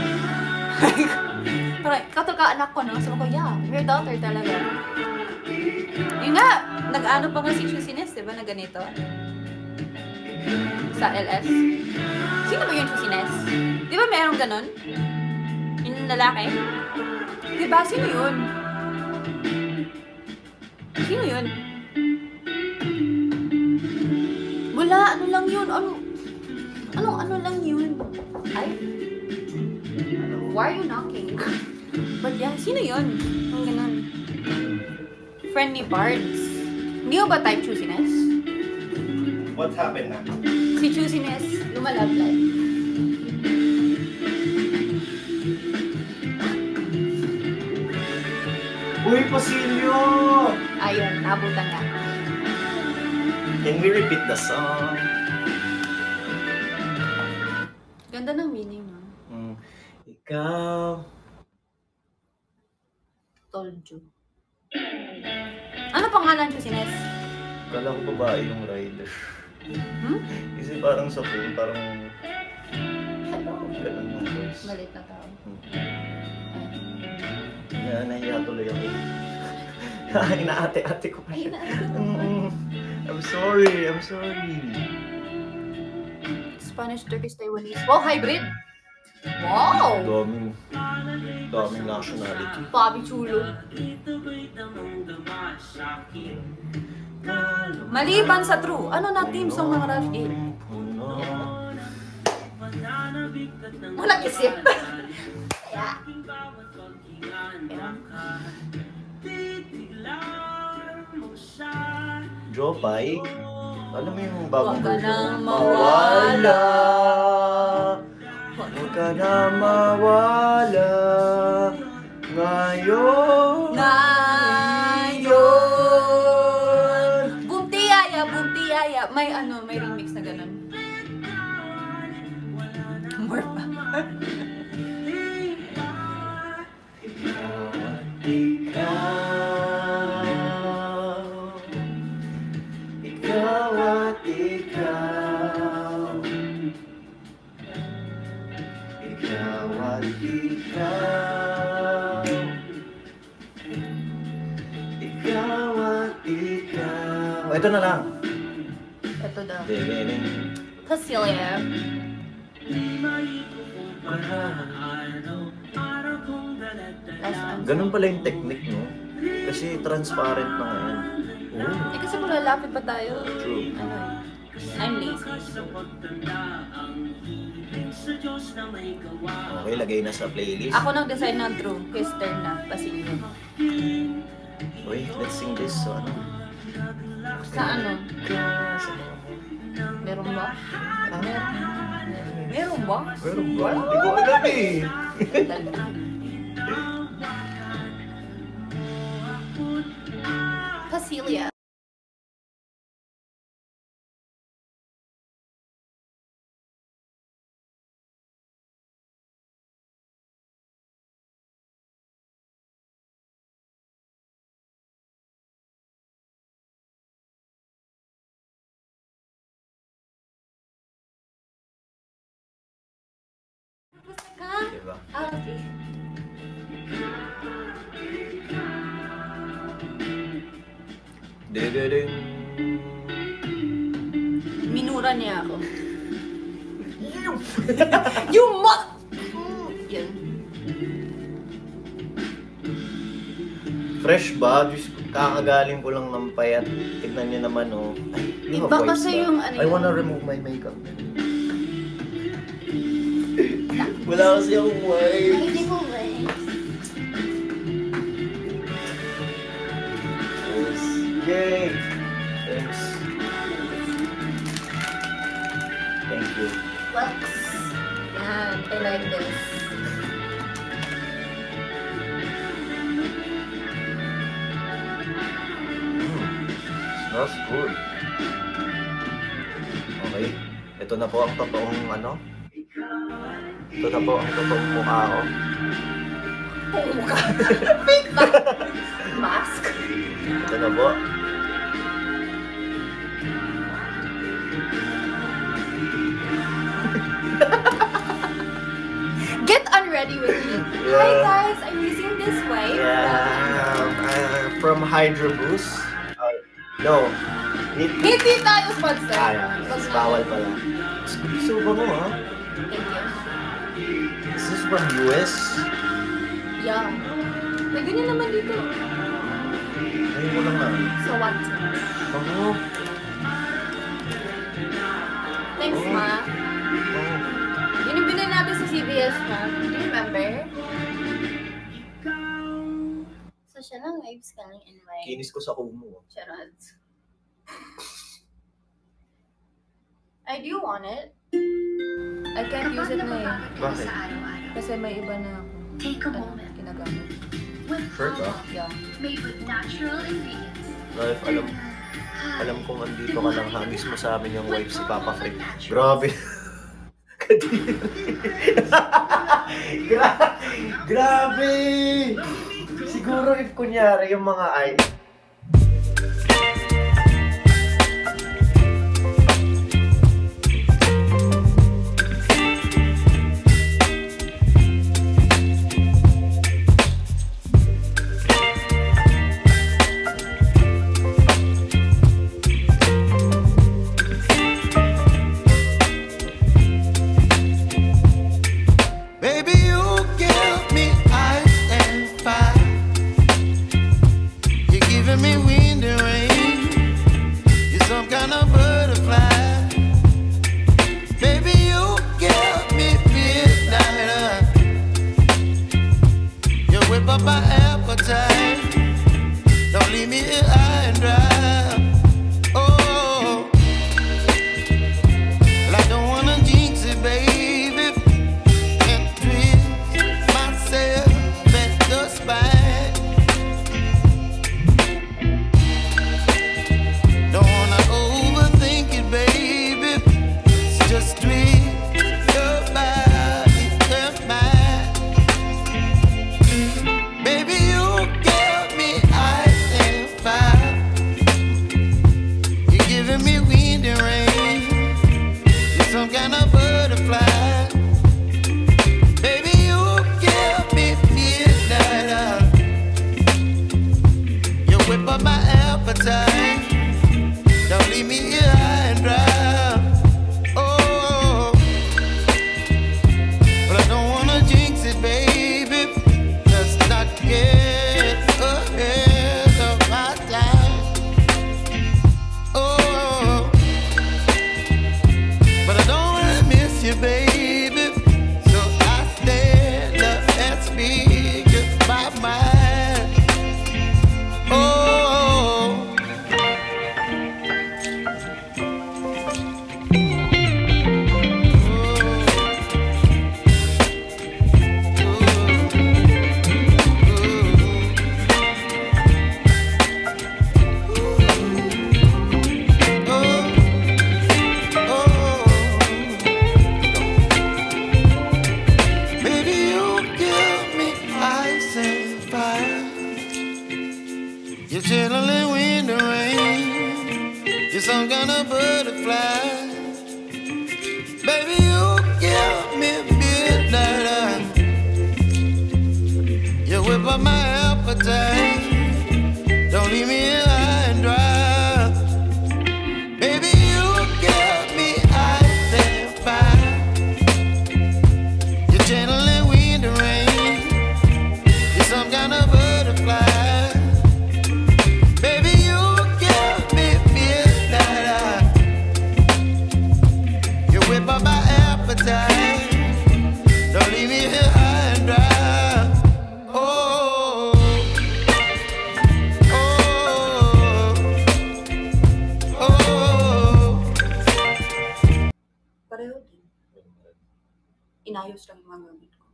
Parang, ikaw ka anak ko, no? Sabi ko, yeah, your daughter talaga. Yun nga, nag-ano pa nga si Chusiness, diba, na ganito? Sa LS. Sino ba yung Chusiness? Di ba merong ganon? Yung lalaki? Diba, sino yun? Sino yun? Wala, ano lang yun? Ano lang yun? Ay? Why are you knocking? But yeah, sino yun? Ang ganun. Friend ni Bards. Hindi mo ba type Chusiness? What happened na? Si Chusiness, lumalablag. Uy, Pasilio! Ayun, nabutan nga. Can we repeat the song? Ganda ng meaning, no? Ikaw... Told you. Ano pangalan Chusiness? Kala ko babae yung rider. Kasi parang sa film, parang... Ganun yung voice. Malit na tao. Nahiya tuloy ako. Inaate-ate ko pa siya. I'm sorry. Spanish, Turkish, Taiwanese. Wow, hybrid! Wow! Daming nationality. Papi chulo. Maliban sa true, ano na team song ng Ralph Gale? Walang isip. Jopay, alam mo yung bagong Huwag ka version? nang mawala. Huwag ka na mawala. Ngayon. Bumtiyaya. May remix na ganun. More pa. Ikaw at ikaw. Ikaw at ikaw. Ikaw at ikaw. Ito na lang. Ito daw. Digaling. Cecilia. Ganun pala yung technique, no? Kasi transparent na ngayon. Eh kasi kung lalapit pa tayo, True. I'm lazy. Okay, lagay na sa playlist. Ako nag-design ng true, his turn na, Pasilio. Wait, let's sing this. So, ano? Sa ano? Meron ba? Meron ba? Meron ba? Hindi ko alam eh. Cecilia. Diba? Ah, okay. Digading. Minura niya ako. You must! Yun. Fresh ba? Diyos ko, kakagaling ko lang ng payat. Tignan niyo naman, oh. Ay, Iba voice kasi ba? yung ano I wanna remove my makeup. Wala kasi akong white. Hindi ko ba eh. Yes. Yay! Thanks. Thank you. Wax. Yan, I like this. Smells good. Okay. Ito na po ang totoong ano. Ito na po ang totoong mukha ko. Mukha. Fake ba? Mask. Ito na po. Hydro Boost. No. Hindi tayo sponsor. Mas bawal pala. Gusto ba mo, ha? Thank you. Is this from US? Yeah. May ganyan naman dito. Ayun mo lang na. So what? Oh. Thanks, ma. Yun yung binili natin sa CVS, ma. Do you remember? So siya lang waves galing anyway. Kinis ko sa kumo. Charot. I do want it. I can't use it na eh. Bakit? Kasi may iba na ako. Take a moment. Ginagamit. With Sure ka? Yeah. made with natural ingredients. Life, alam kong andito ka lang, hagis mo sa amin yung wife si Papa Fred. Grabe. Grabe! Siguro if kunyari yung mga inayos lang yung mga gamit ko.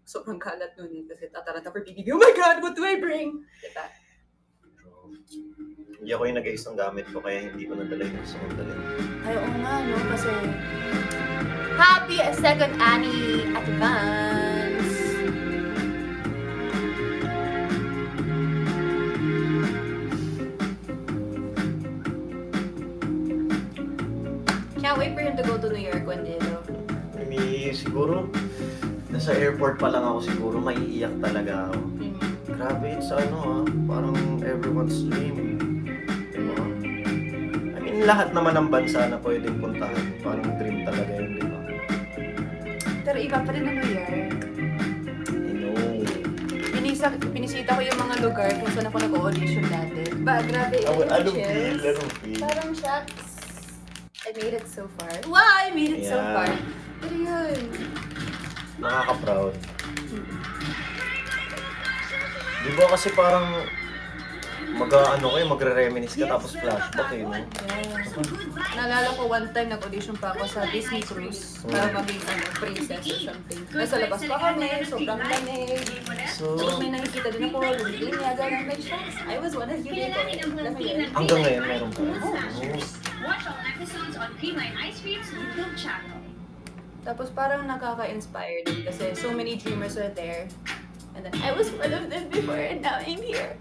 Sobrang kalat nun eh. Kasi tataranta for PBB. Oh my God! What do I bring? Diba? Hindi ako yung nag-ayos ng gamit ko, kaya hindi ko nadala yung gusto kong dalhin. Ay, oo nga, no? Kasi happy second Annie advance! Can't wait for him to go to New York one day, though. Siguro, nasa airport pa lang ako siguro, maiiyak talaga ako. Grabe, it's parang everyone's dream. Diba? I mean, lahat naman ng bansa na pwedeng puntahan. Parang dream talaga yun, diba? Pero iba pa rin ang New York. I know. Pinisita ko yung mga lugar kung saan ako nag-audition dati. Ba, grabe. Anong feel? Parang shucks. I made it so far. Wow, I made it so Yeah. far. Pero yun. Nakaka-proud. Di ba kasi parang magre-reminisce ka tapos flashback no? Yes. Naalala ko one time nag-audition pa ako sa Disney Cruise para maging princess or something. Nasa labas pa kami, sobrang lamig. So, Tapos may nakikita din ako, lumilinya, gano'n. Like, shucks, I was one of you people. Alam mo yun? hanggang ngayon meron pa. Watch all episodes on P9 Ice Cream's YouTube channel. Tapos parang nakaka-inspire din kasi so many dreamers were there. And then I was one of them before and now I'm here.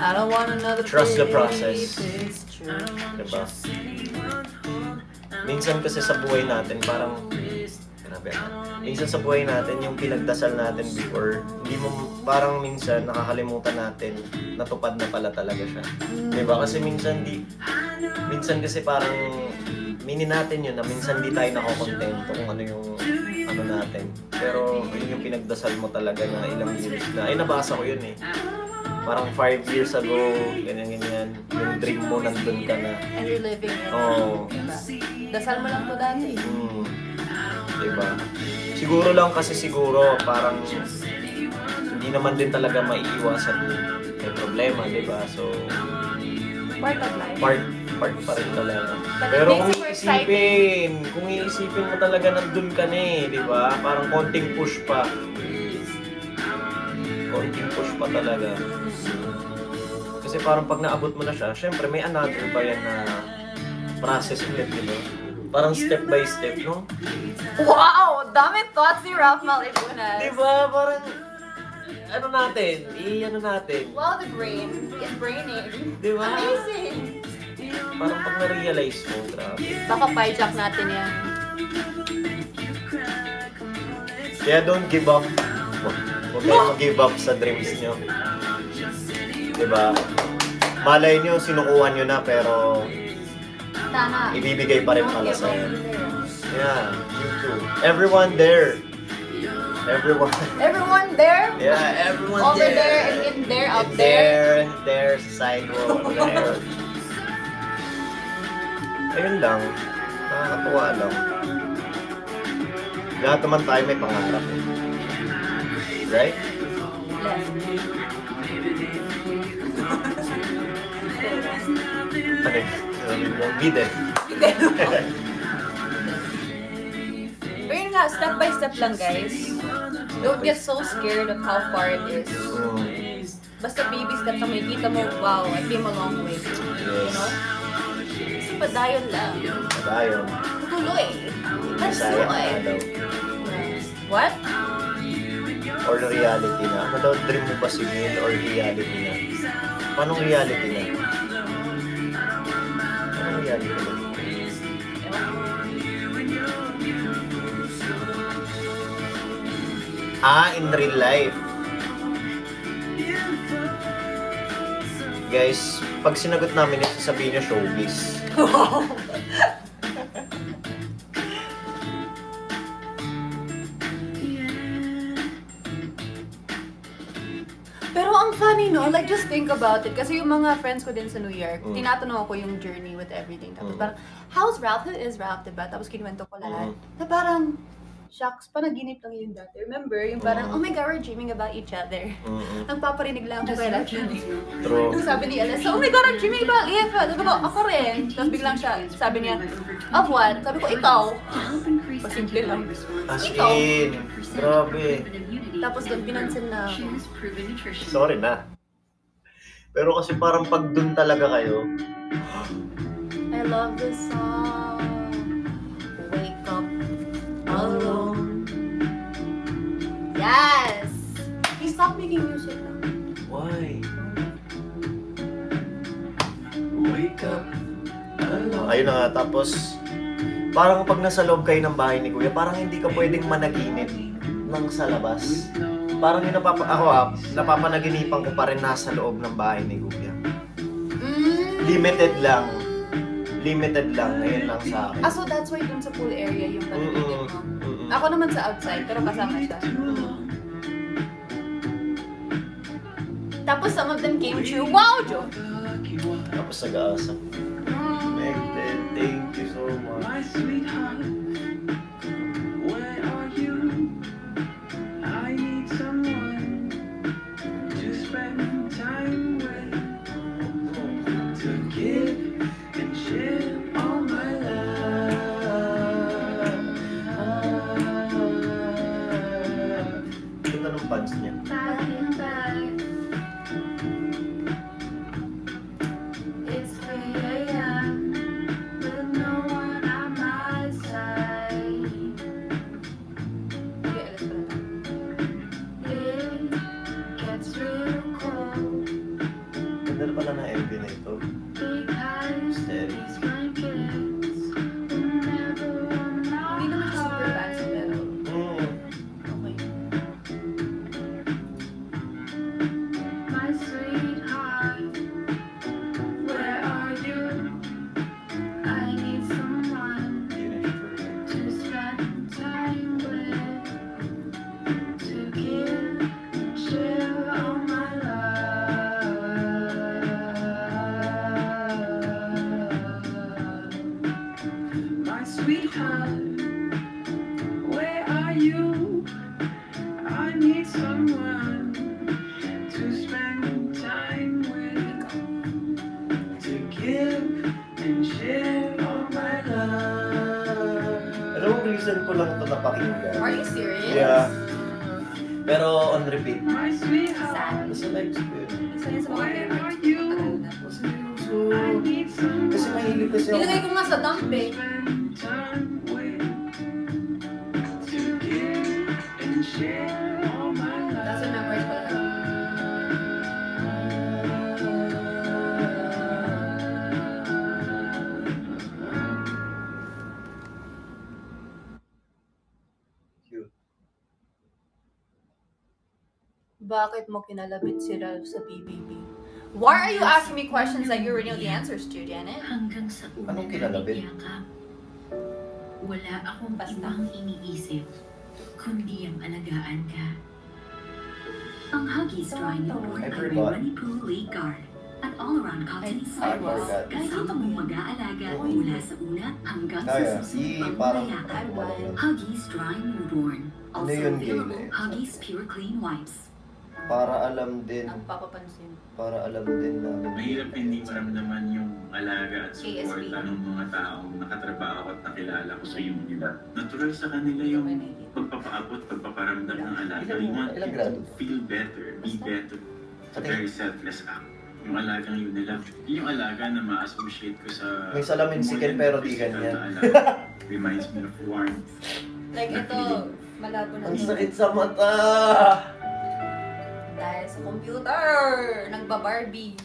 I don't want another Trust the baby, process. it's true. Diba? Minsan kasi sa buhay natin parang grabe. Minsan sa buhay natin yung pinagdasal natin before, hindi mo parang minsan nakakalimutan natin natupad na pala talaga siya. Diba? Kasi minsan kasi parang minin natin yun na minsan di tayo nakokontento kung ano yung ano natin. Pero yun yung pinagdasal mo talaga na ilang years na. Ay, nabasa ko yun eh. Parang 5 years ago, ganyan-ganyan. Yung dream mo, nandun ka na. And you're living it. Oo. Diba? Dasal mo lang to dati. Diba? Siguro parang hindi naman din talaga maiiwasan may problema, diba? So, Part of life. part pa rin talaga. But it Pero makes it kung iisipin mo talaga nandun ka na eh, diba? Parang konting push pa. Konting push pa talaga. Kasi parang pag naabot mo na siya, syempre may another pa yan na process ulit, diba? Parang step by step, no? Wow! Dami thoughts ni Ralph Malibunas. Diba? Parang, ano natin? Wow, the brain is braining. Diba? Amazing! Parang pag na-realize mo, grabe. Baka payjack natin yan. Kaya don't give up. Huwag kayong mag-give up sa dreams nyo. Diba? Malay nyo, sinukuhan nyo na, pero Tana. ibibigay pa rin pala sa'yo. Yeah, you too. Everyone there. Everyone. Everyone there? Yeah, everyone Over there. there and in there, up And there. there, sidewalk, there. Ayun lang. Nakakatuwa lang. Lahat naman tayo may pangarap. Right? Be there. Pero yun nga, step by step lang guys. Don't get so scared of how far it is. Basta baby steps ang makikita mo, wow, I came a long way. You know? Kasi padayon lang. Padayon. Tuloy. That's Sayang why. na daw. What? Or reality na. Ano daw, dream mo ba si Neil or reality na? Paano reality na? Paano reality na? In real life. Guys, pag sinagot namin yung sasabihin niya showbiz. Pero ang funny, no? Like, just think about it. Kasi yung mga friends ko din sa New York, tinatanong ako yung journey with everything. Tapos parang, how's Ralph? Who is Ralph, diba? Tapos kinuwento ko lahat. Na parang, shucks, panaginip lang yun dati. Remember? Yung parang, oh my God, we're dreaming about each other. Nagpaparinig lang ako kay Ralph. True. Yung sabi ni Alyssa, oh my God, I'm dreaming about Eva. Sabi ko, ako rin. Tapos biglang siya, sabi niya, of what? Sabi ko, ikaw. Pasimple lang. As in, grabe. Tapos doon, pinansin na ako. Sorry na. Pero kasi parang pag dun talaga kayo, I love this song. Wake up alone. Yes! He stopped making music now. why? Wake up alone. Ayun na nga, tapos parang pag nasa loob kayo ng bahay ni Kuya, parang hindi ka pwedeng managinip. ng sa labas. Parang yung napapanaginipan ko pa rin nasa loob ng bahay ni Kuya. Limited lang. Ngayon lang sa akin. So that's why dun sa pool area yung panaginip mo. Ako naman sa outside, pero kasama siya. Tapos some of them came true. Wow, Joe! Tapos nag-aasa. Connected. Thank you so much. My sweetheart, where are you? I need someone to spend time with, to give and share all my love. Ganda ng pants niya. It's 3 a.m. with no one on my side. Okay, alas pala na. It gets real cold Ganda na pala ng MV na ito. because Steady. these blankets will never warm my Hindi naman siya super Ah. fancy, pero okay. My sweetheart, where are you? I need someone to spend time with, to give and share all my love. My sweetheart, where are you? I need someone to spend time with, to give and share all my love. Alam mo, reason ko lang ito napakinggan. Are you serious? Yeah. Pero on repeat. My sweetheart, Sad. Kasi like, Isa yun sa mga where are favorites. you? seryoso. I need someone Kasi mahilig kasi ako. Nilagay ko nga sa dump to eh. spend time with, to give and share all my love. Tapos yung memories ko lang. Cute. Bakit mo kinalabit si Ralph sa PBB? Why are you asking me questions that you already know the answers to, Janet? Hanggang sa una Anong kinalabit? naming yakap. Wala akong Basta. ibang iniisip, kundi ang alagaan ka. Ang Huggies Dry Newborn I ay may forgot. Winnie Pooh League Guard at all-around cottony I sidewalks. forgot. Kasama mong mag-aalaga mula sa una hanggang sa Kaya, susunod parang pang yakap. ano ba yan? Huggies Dry Newborn. Ano Also yun, available Gayle? Huggies Pure Clean Wipes. Para alam din. Ang papapansin. Para alam din namin. Mahirap hindi maramdaman yung alaga at support ASB. ng mga taong nakatrabaho at nakilala ko sa iyong nila. Natural sa kanila yung pagpapaabot, pagpaparamdam ng alaga. You want Ilang you grado? to feel better, be better. It's a very selfless act. Yung alagang yun nila. Yun yung alaga na ma-associate ko sa... May salamin si Ken pero di physical ganyan. na alaga. Reminds me of warmth. Like ito, malabo na Ang din. sakit sa mata! Dahil sa computer, nagba-Barbie.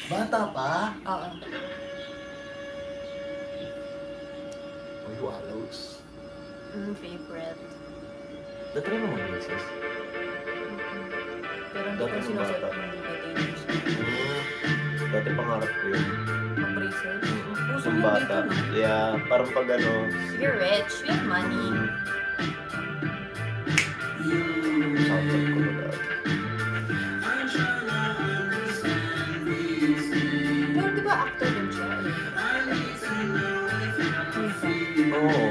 Bata pa? Oo. Uy, wallows. Favorite. Datry mo mga beses. Pero hindi ko Dati sinusuot bata. yung retainers. Dati pangarap ko yun. Mag-braces. Puso Yung yung bata. dito, no? Yeah, parang pag ano... You're rich, you have money. Soundtrack ko na dati. Pero di ba actor din siya? Oo.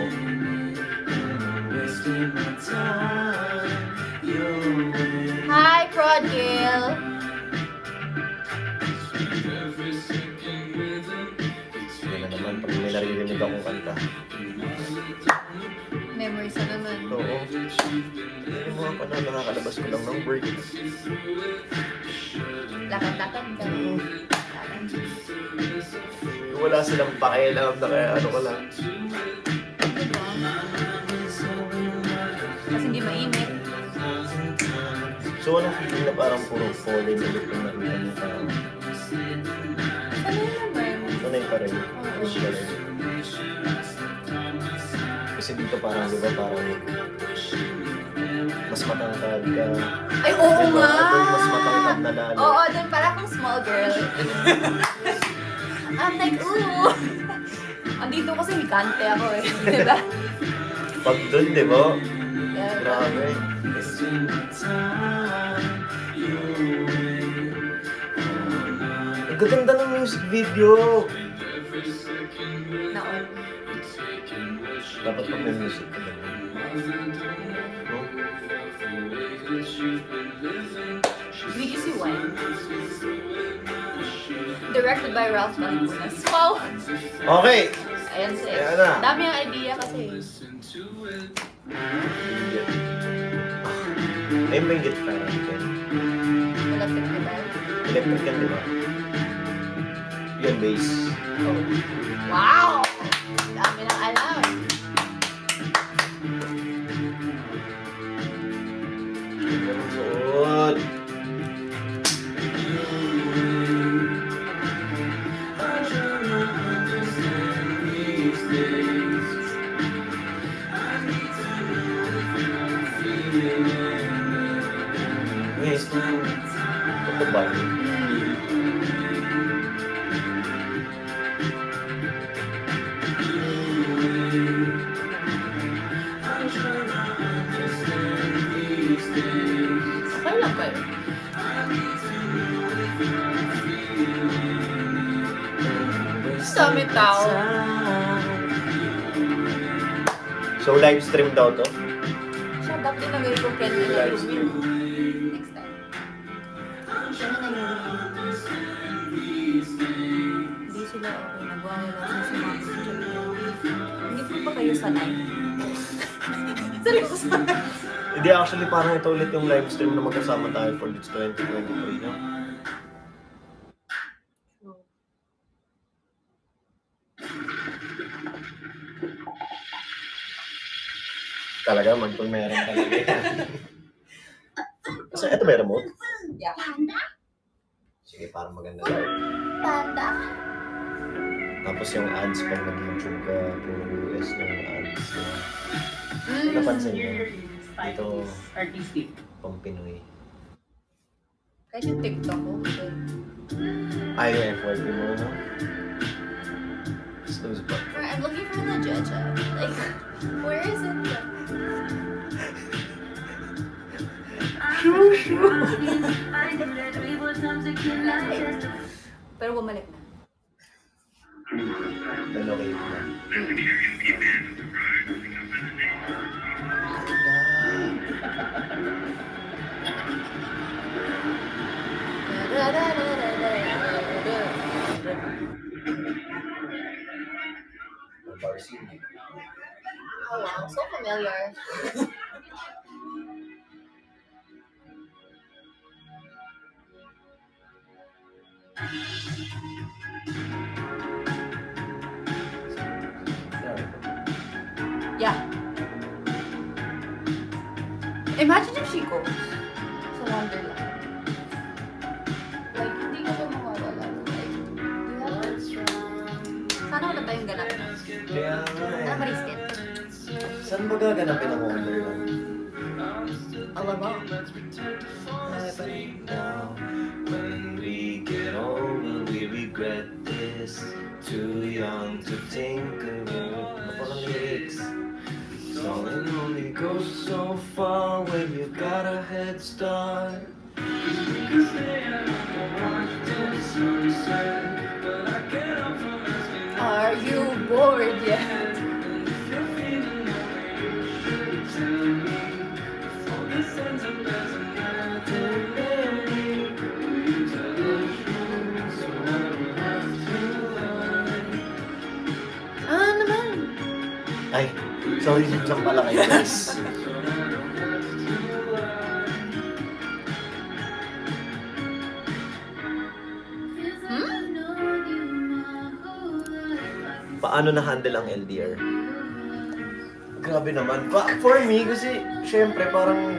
Hi, Prod Gil! Yan na naman, pag may naririnig akong kanta. Memories na naman. Oo. Yung mga pa na nakakalabas ko lang ng break. Lakad-lakad ka. Wala silang pakialam na kaya ano ko lang. Kasi hindi mainit. So, anong feeling na parang puro falling ulit yung nakita niyo parang Ano naman? sanay pa rin. Mas galing. Kasi dito parang, di ba, parang matangkad ka. Ay, oo Diba? nga! Doon mas matangkad na lalo. Oo, doon para akong small girl. I'm like, ooh! Andito kasi higante ako eh. Diba? Pag doon, di ba? Yeah, Grabe. Ang gaganda ng music video. Naon. Dapat pag may music ka lang. No? Did you see one? Directed by Ralph Malibunas. Wow! Okay! Ayan siya. Ayan na. Dami ang idea kasi. Ay, may get pa rin. Electric diba? Electric yan, di ba? Yun, bass. Oh. Wow! Dami nang alam. Suot. Yes, ito ba? Okay lang kayo. Dami tao. So, live stream daw to? Siya, dapat din nagawin ko Ken na Live stream. next time. Siya na hindi sila okay. Nagwawala sa sumama. Hindi po ba kayo sanay? Seryoso. Hindi, actually, parang ito ulit yung live stream na magkasama tayo for this 2023, no? Talaga, magpag meron talaga yan. Kasi ito may remote? Yeah. Sige, parang maganda lang. Panda. Tapos yung ads pag nag-YouTube ka, puro US na yung ads. Napansin niyo? Ito, Artistic. pang Pinoy. Kahit yung TikTok ko. Ay, yung FYP mo, no? Snooze pa. I'm looking for the Jeja. Like, where is it? Pero bumalik na. Nalocate na. Oh wow, so familiar. Yeah. Imagine if she goes sa Wonderland. Like, hindi ka ba mawawala? Like, you have to... Sana wala tayong ganap. Kaya nga Sana eh. mariskin. Saan ba gaganapin ang Wonderland? Alam mo. Now, when we get older, we regret this. Too young to think of it. Ano pa ng lyrics? So it only goes so far when you got a head start. Are you bored yet? Ah, naman. Ay, sorry lang pala kayo guys. Paano na-handle ang LDR? Grabe naman. For me, kasi syempre parang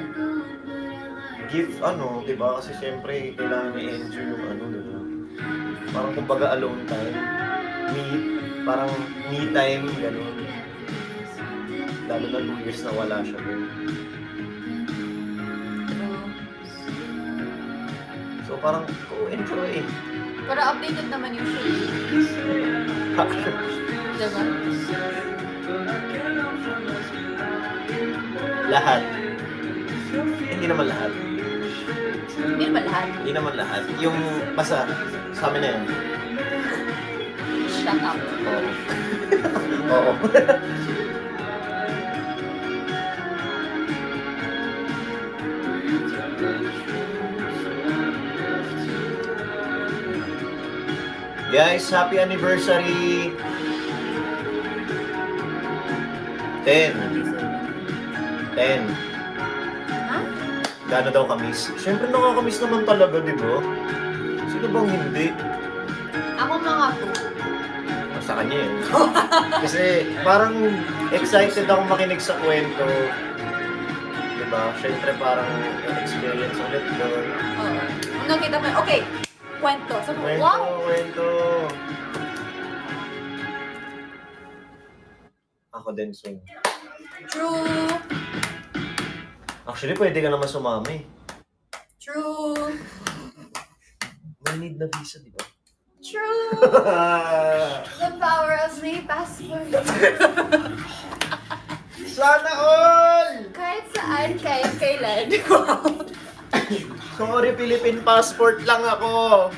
gift di ba? Kasi syempre kailangan i-enjoy yung diba? Parang kumbaga alone time. Parang me time, gano'n. Lalo na 2 years na wala siya. parang enjoy. Para updated naman yung show. Diba? Lahat. Hindi naman lahat. Hindi naman lahat. Hindi naman lahat. Yung basta sa amin na yun. Shut up. Oo. Guys, happy anniversary! 10. Ha? Gano'n daw kamis? Siyempre nakakamis naman talaga, di ba? Sino bang hindi? Ako mga 2. Sa kanya yun. Kasi parang excited ako makinig sa kwento. Di ba? Siyempre parang experience ulit doon. Oo. Nakita mo, okay. Kwento. So, Kwento, wow! kwento. Ako din, swing. True. Actually, pwede ka naman sumami. True. May need na visa, di ba? True. The power of my passport. Sana all! Kahit saan, kahit kailan. Sorry, Philippine passport lang ako.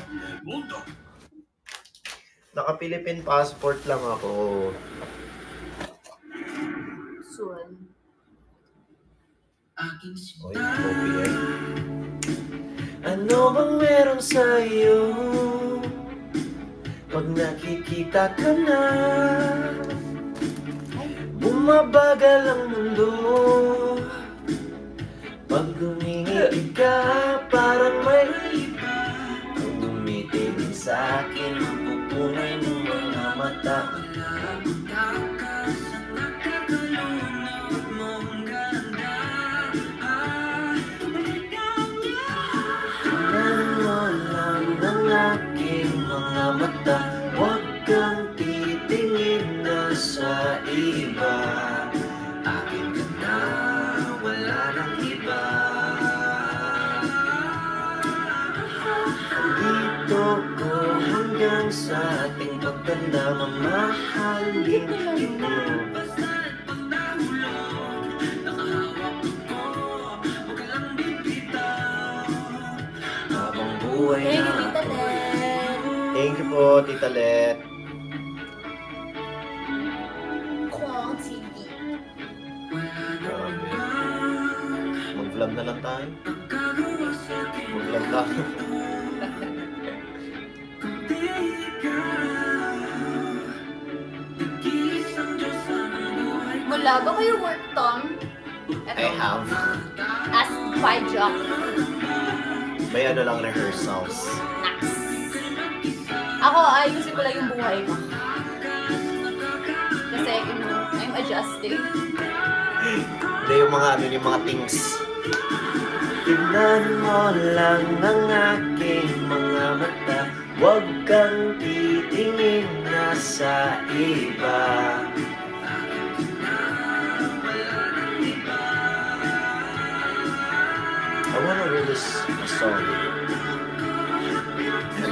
Naka-Philippine passport lang ako. Soon. Oy, okay. Ano bang meron sa'yo? Pag nakikita ka na, bumabagal ang mundo. Pag gumingiti ka, parang may iba. Kung tumitingin sa'kin, pupunay ng mga mata. Aking mga mata, huwag kang titingin na sa iba. Akin ka na, wala nang iba. Dito ko hanggang sa ating pagtanda, mamahalin mo. Habang buhay Thank you, na Tita Len. Thank you po, Tita Let. Kwang TV. Mag-vlog na lang tayo. Mag-vlog tayo. Mula ba kayo work, Tom? I have. As by job. May ano lang rehearsals. Nice. Ako, ayusin ko lang yung buhay ko. Kasi, you know, I'm adjusting. Hindi yung mga ano, yung mga things. Tignan mo lang ang aking mga mata. Huwag kang titingin na sa iba. I wanna release a song.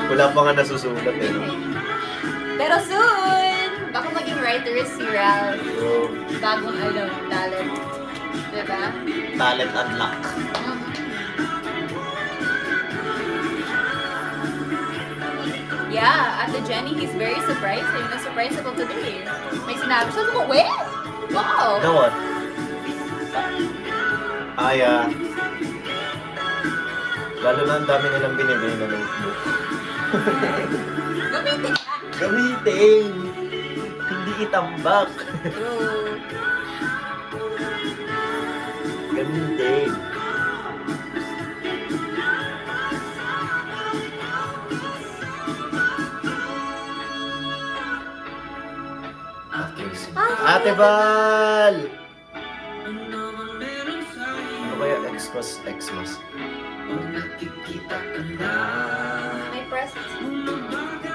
Wala pa nga nasusulat eh. No? Pero soon, baka maging writer si Ralph. So, Bagong talent. Diba? talent unlock. Yeah, Ate Jenny, he's very surprised. Na-surprise ako today. May sinabi siya, ko, well, wow! Now what? Ay, lalo na ang dami nilang binibigay na notebook. Gamitin ka! Gamitin! Hindi itambak. True. Gamitin. Ate Val! Ano kaya Xmas? May presents.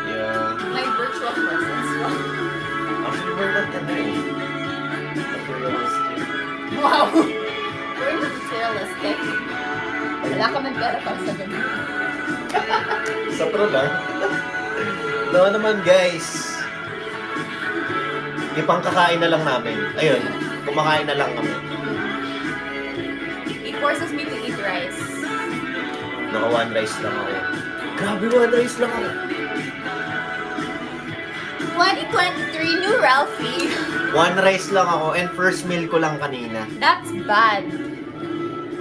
Yeah. May virtual presents. Actually, we're not gonna materialistic. Wow! We're not materialistic. Wala ka man pera para sa ganun. Sa pro lang. No naman guys. Ipangkakain na lang namin. Ayun, kumakain na lang kami. It forces me to eat rice. Naka 1 rice lang ako. Grabe, 1 rice lang ako. 2023 new Ralphie. 1 rice lang ako and first meal ko lang kanina. That's bad.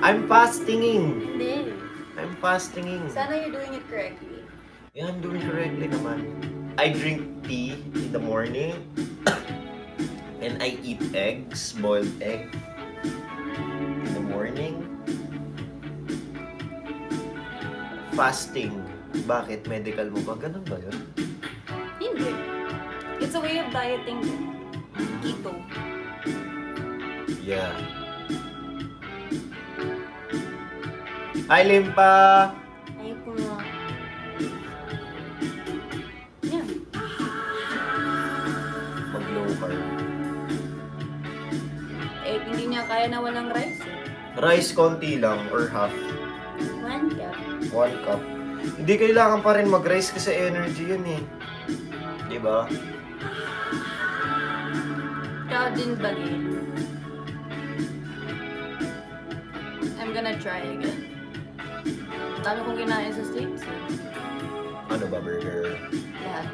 I'm fastinging. Hindi. I'm fastinging. Sana you're doing it correctly. Yeah, I'm doing correctly naman. I drink tea in the morning. And I eat eggs, boiled egg. In the morning. Fasting. Bakit? Medical mo ba? Ganun ba yun? Hindi. It's a way of dieting din. Keto. Yeah. Hi, Limpa! Ayun po nga. Yeah. Mag-low carb. Eh, hindi niya kaya na walang rice eh. Rice konti lang or half. 1 cup. 1 cup. Hindi kailangan pa rin mag-rice kasi energy yun eh. Diba? Ikaw din ba din? I'm gonna try again. Dami kong kinain sa States eh. Ano ba, burger? Lahat.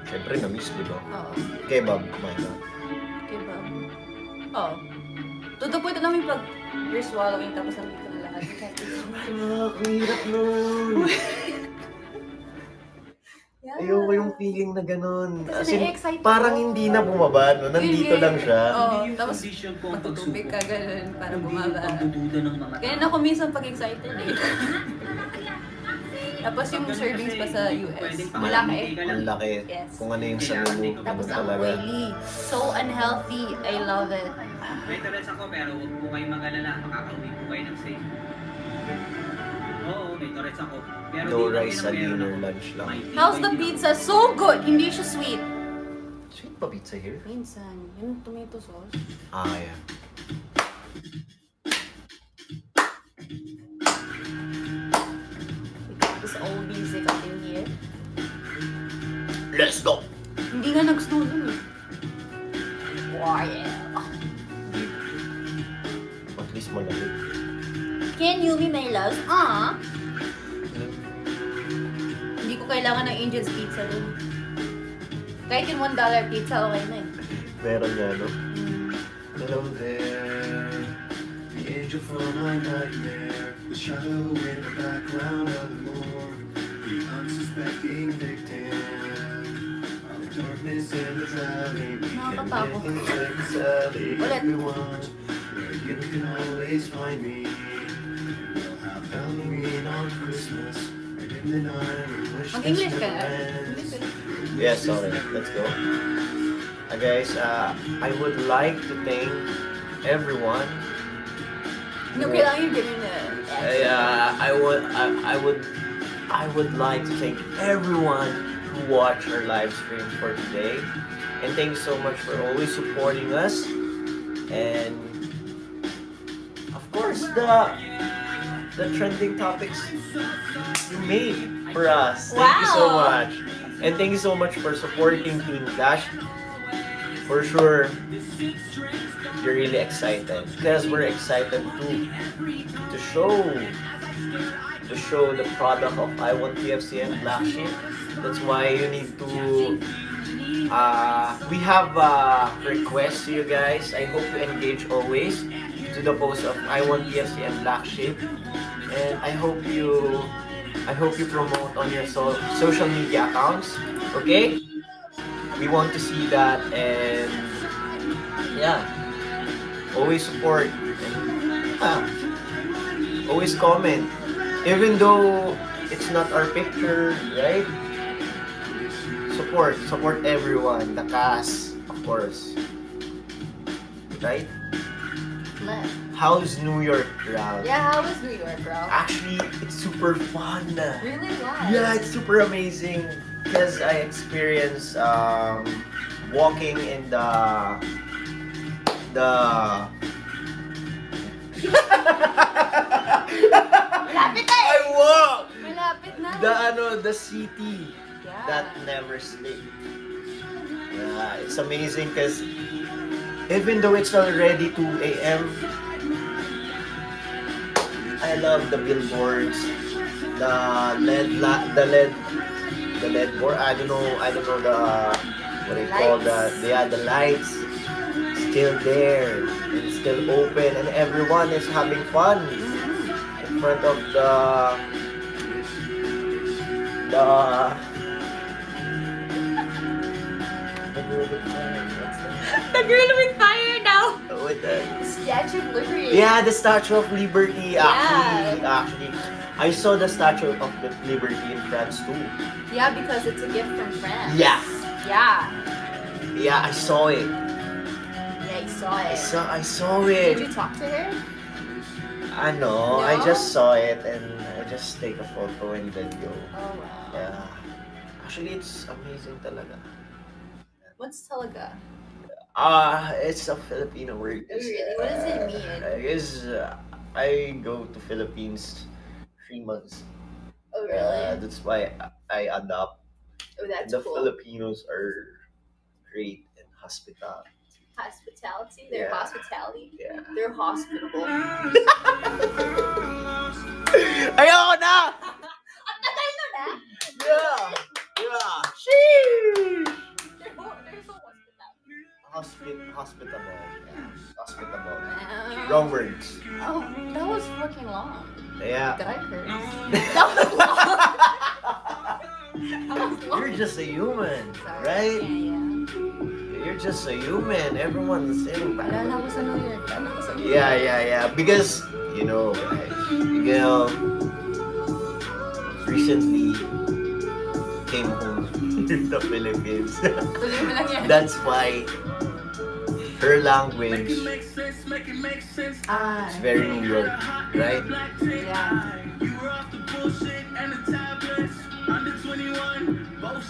Siyempre, na-miss, diba? Oo. Kebab, kumain ka. Diba? Oo. To the point na namin pag you're swallowing tapos nandito na lahat. Ang hirap nun. Yeah. Ayoko yung feeling na ganun. As Kasi in, na-excite parang ako. hindi na bumaba, no? Nandito lang siya. Oo. Yung Tapos condition ko ang matutubig ka ganun para Hindi bumaba. yung pagdududa ng mga Kaya na ako minsan pag excited eh. Tapos yung servings pa sa US. Malaki. Ang laki. Yes. Kung ano yung sa menu. Tapos ganun ang talaga. oily. So unhealthy. I love it. May Tourette's ako pero huwag po kayong mag-alala. Makakauwi po kayo ng safe. Oo, may Tourette's ako. Pero No di lang rice sa meron dinner, ako. lunch lang. May How's the tibay din pizza? So good! Hindi siya sweet. Sweet pa pizza here? Minsan, yung tomato sauce. Ah, yeah. We got this old music up in here. Let's go! Hindi nga nag-snow dun eh. Wow. At least malamig. Can you be my love? Ah! Hindi ko kailangan ng Angel's Pizza dun. Kahit yung $1 pizza, okay na eh. Meron nga, no? Hello there, the angel from my nightmare, the shadow in the background of the morgue, the unsuspecting victim of the darkness in the valley. We can Nakakatakot. make like Sally, Ulit. everyone, where you can always find me. We'll have Halloween on Christmas, and in the night we wish this Mag-English ka never nga. ends. Yes, sorry. Let's go. Guys, I would like to thank everyone. Hindi ko kailangan yung ganun na. I would like to thank everyone who watched our live stream for today, and thank you so much for always supporting us, and of course the trending topics you made for us. Thank you so Wow. much, and thank you so much for supporting Team Clash. For sure, you're really excited because we're excited to show the product of I1TFC and Black Sheep. That's why you need to we have a request to you guys. I hope you engage always to the post of I1TFC and Black Sheep, and I hope you promote on your social media accounts. Okay, we want to see that, and yeah, always support and always comment, even though it's not our picture, right? Support everyone, the cast, of course, right? Left. How's New York, Ralph? Yeah, how was New York, bro? Actually, it's super fun. Really? Why? Yeah, it's super amazing because I experienced walking in the Malapit na eh! I walk malapit na. The city that never sleeps. Yeah, it's amazing because even though it's already 2 a.m., I love the billboards, the LED board. I don't know the what they call that. Yeah, the lights still there and still open, and everyone is having fun in front of the The girl with fire now. with the Statue of Liberty. yeah, the Statue of Liberty. Actually, I saw the Statue of the Liberty in France too. Yeah, because it's a gift from France. Yeah, Yeah. I saw it. Yeah, you saw it. I saw Did it. you talk to her? I know. I No? just saw it and I just take a photo and video. Oh wow. Yeah. Actually, it's amazing talaga. What's talaga? It's a Filipino word. Oh, really? What does it mean? I guess I go to Philippines 3 months. Oh really? That's why I adopt. Oh, that's The cool. Filipinos are great in hospitality. Hospitality. They're Yeah. hospitality. Yeah. They're hospitable. Ayoko na! Ang tagal na na. Yeah! Sheesh! They're so hospitable. Hospitable. Yeah. Hospitable. Wow. Wrong words. Oh, that was fucking long. Yeah. Did I curse? That was long. That was long. You're just a human, Sorry. right? Yeah. You're just a human. Everyone's in. Alala ko sa New York. Alala ko sa New York. Yeah. Because guys, recently came home to the Philippines. Tuloy mo lang yan. That's why her language Ah, is very New York, right? yeah.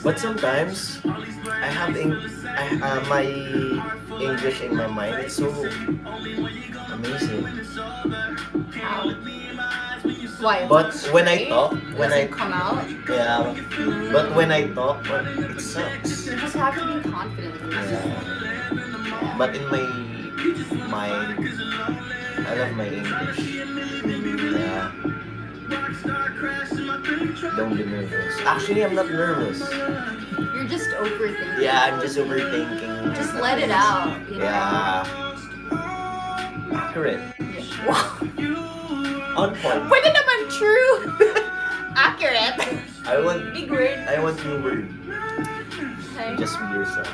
But sometimes I have my English in my mind. It's so amazing. Why? But when I talk, come out, yeah, but when I talk, it sucks. you just have to be confident. Yeah. But in my mind, I love my English. Yeah. Don't be nervous. Actually, I'm not nervous. You're just overthinking. Yeah, I'm just overthinking. Just let it out. You know? Yeah. Accurate. Wow. On point. Pwede naman true. Accurate. I want Big word. new word. Okay. Just be yourself.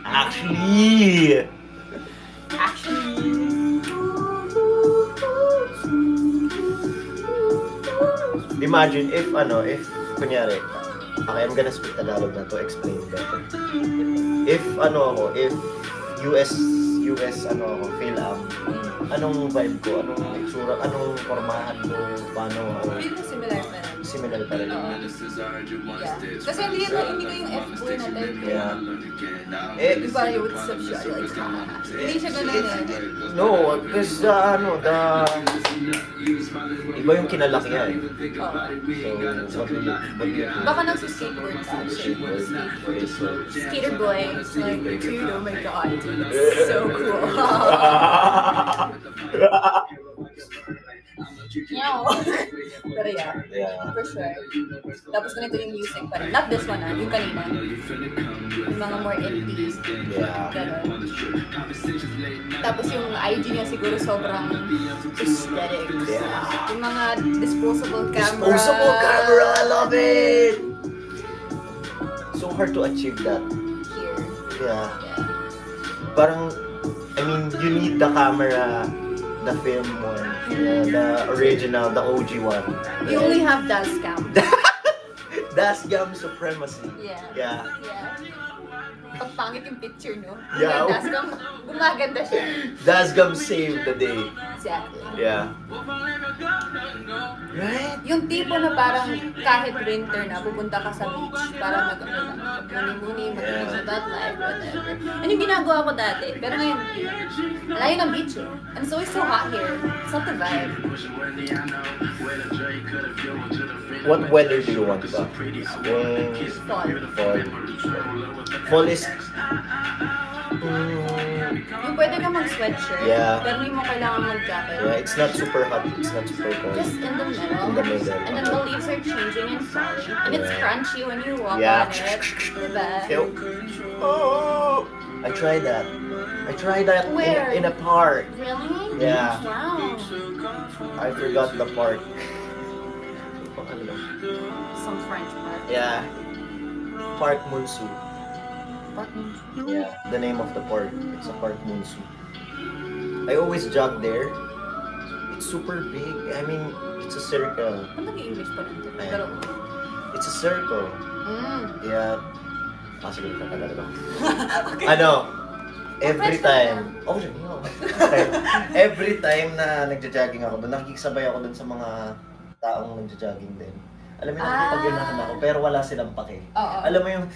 Actually. Imagine if kunyari, okay, I'm gonna speak Tagalog na to explain better. If US film, anong vibe ko, anong itsura, anong formahan ko, paano ako, Feel ko similar pa rin. similar pa rin. Yeah. Kasi hindi ko yung F-boy na type. Yeah. Diba yung what's up siya? Like, hindi siya ganun eh. No, because iba yung kinalakihan. So, what do you Baka nagsuskateboard ka. Skater boy. Like, dude, oh my god. Dude, so cool. Meow. Pero yeah, for sure. Tapos ganito yung music pa rin. Not this one yung kanina. Yung mga more indie. Yeah. Ganun. Tapos yung IG niya siguro sobrang aesthetic. Yeah. Yung mga disposable camera. Disposable camera, I love it! So hard to achieve that. Here. Yeah. Yeah. Parang, you need the camera, the film one, the original, the OG one. You only have Dashcam. Dashcam supremacy. Yeah. Yeah. Pag pangit yung picture, no? Yeah. Yung Dashcam, gumaganda siya. Dashcam saved the day. Exactly. Yeah. Right? Yung tipo na parang kahit winter na, pupunta ka sa beach para mag-muni-muni, mag-live that life, whatever. Ano yung ginagawa ko dati? Pero ngayon, layo ng beach eh. And it's always so hot here. It's not the vibe. What weather do you want ba? Spring, Fall. fall is... Yung pwede ka mag-sweatshirt, Yeah. pero hindi mo kailangan mag-jacket. Yeah, it's not super hot, it's not super cold. Just in the middle. In the middle. And then the leaves are changing and falling. And it's Yeah. crunchy when you walk Yeah. on it. Diba? Oh, I tried that. I tried that Where? in a park. Really? Yeah. Wow. I forgot the park. Some French part. Yeah. Park Munsu. What means? Yeah, the name of the park. It's a Park Munsu. I always jog there. It's super big. I mean, it's a circle. Ano nag-English pa rin? Ayan. Pero, It's a circle. Yeah. Sige, tagal ko. Ano? Every time. Oh, every time na nagja-jogging ako doon, nakikisabay ako doon sa mga taong nagja-jogging din. Alam mo, nakikipag-unahan ako, pero wala silang pake. Oo. Alam mo yung,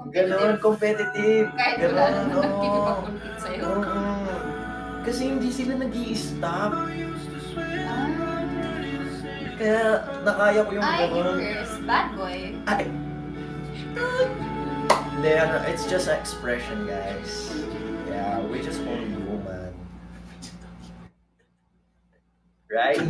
gano'n, competitive. Kahit Gano'n, wala naman oo. nagkikipag-compete sa'yo. Oo. Kasi hindi sila nag-i-stop. Kaya nakaya ko yung Ay, gano'n. Chris, bad boy. Ay. Hindi, ano, it's just an expression, guys. Yeah, we just only human. Right?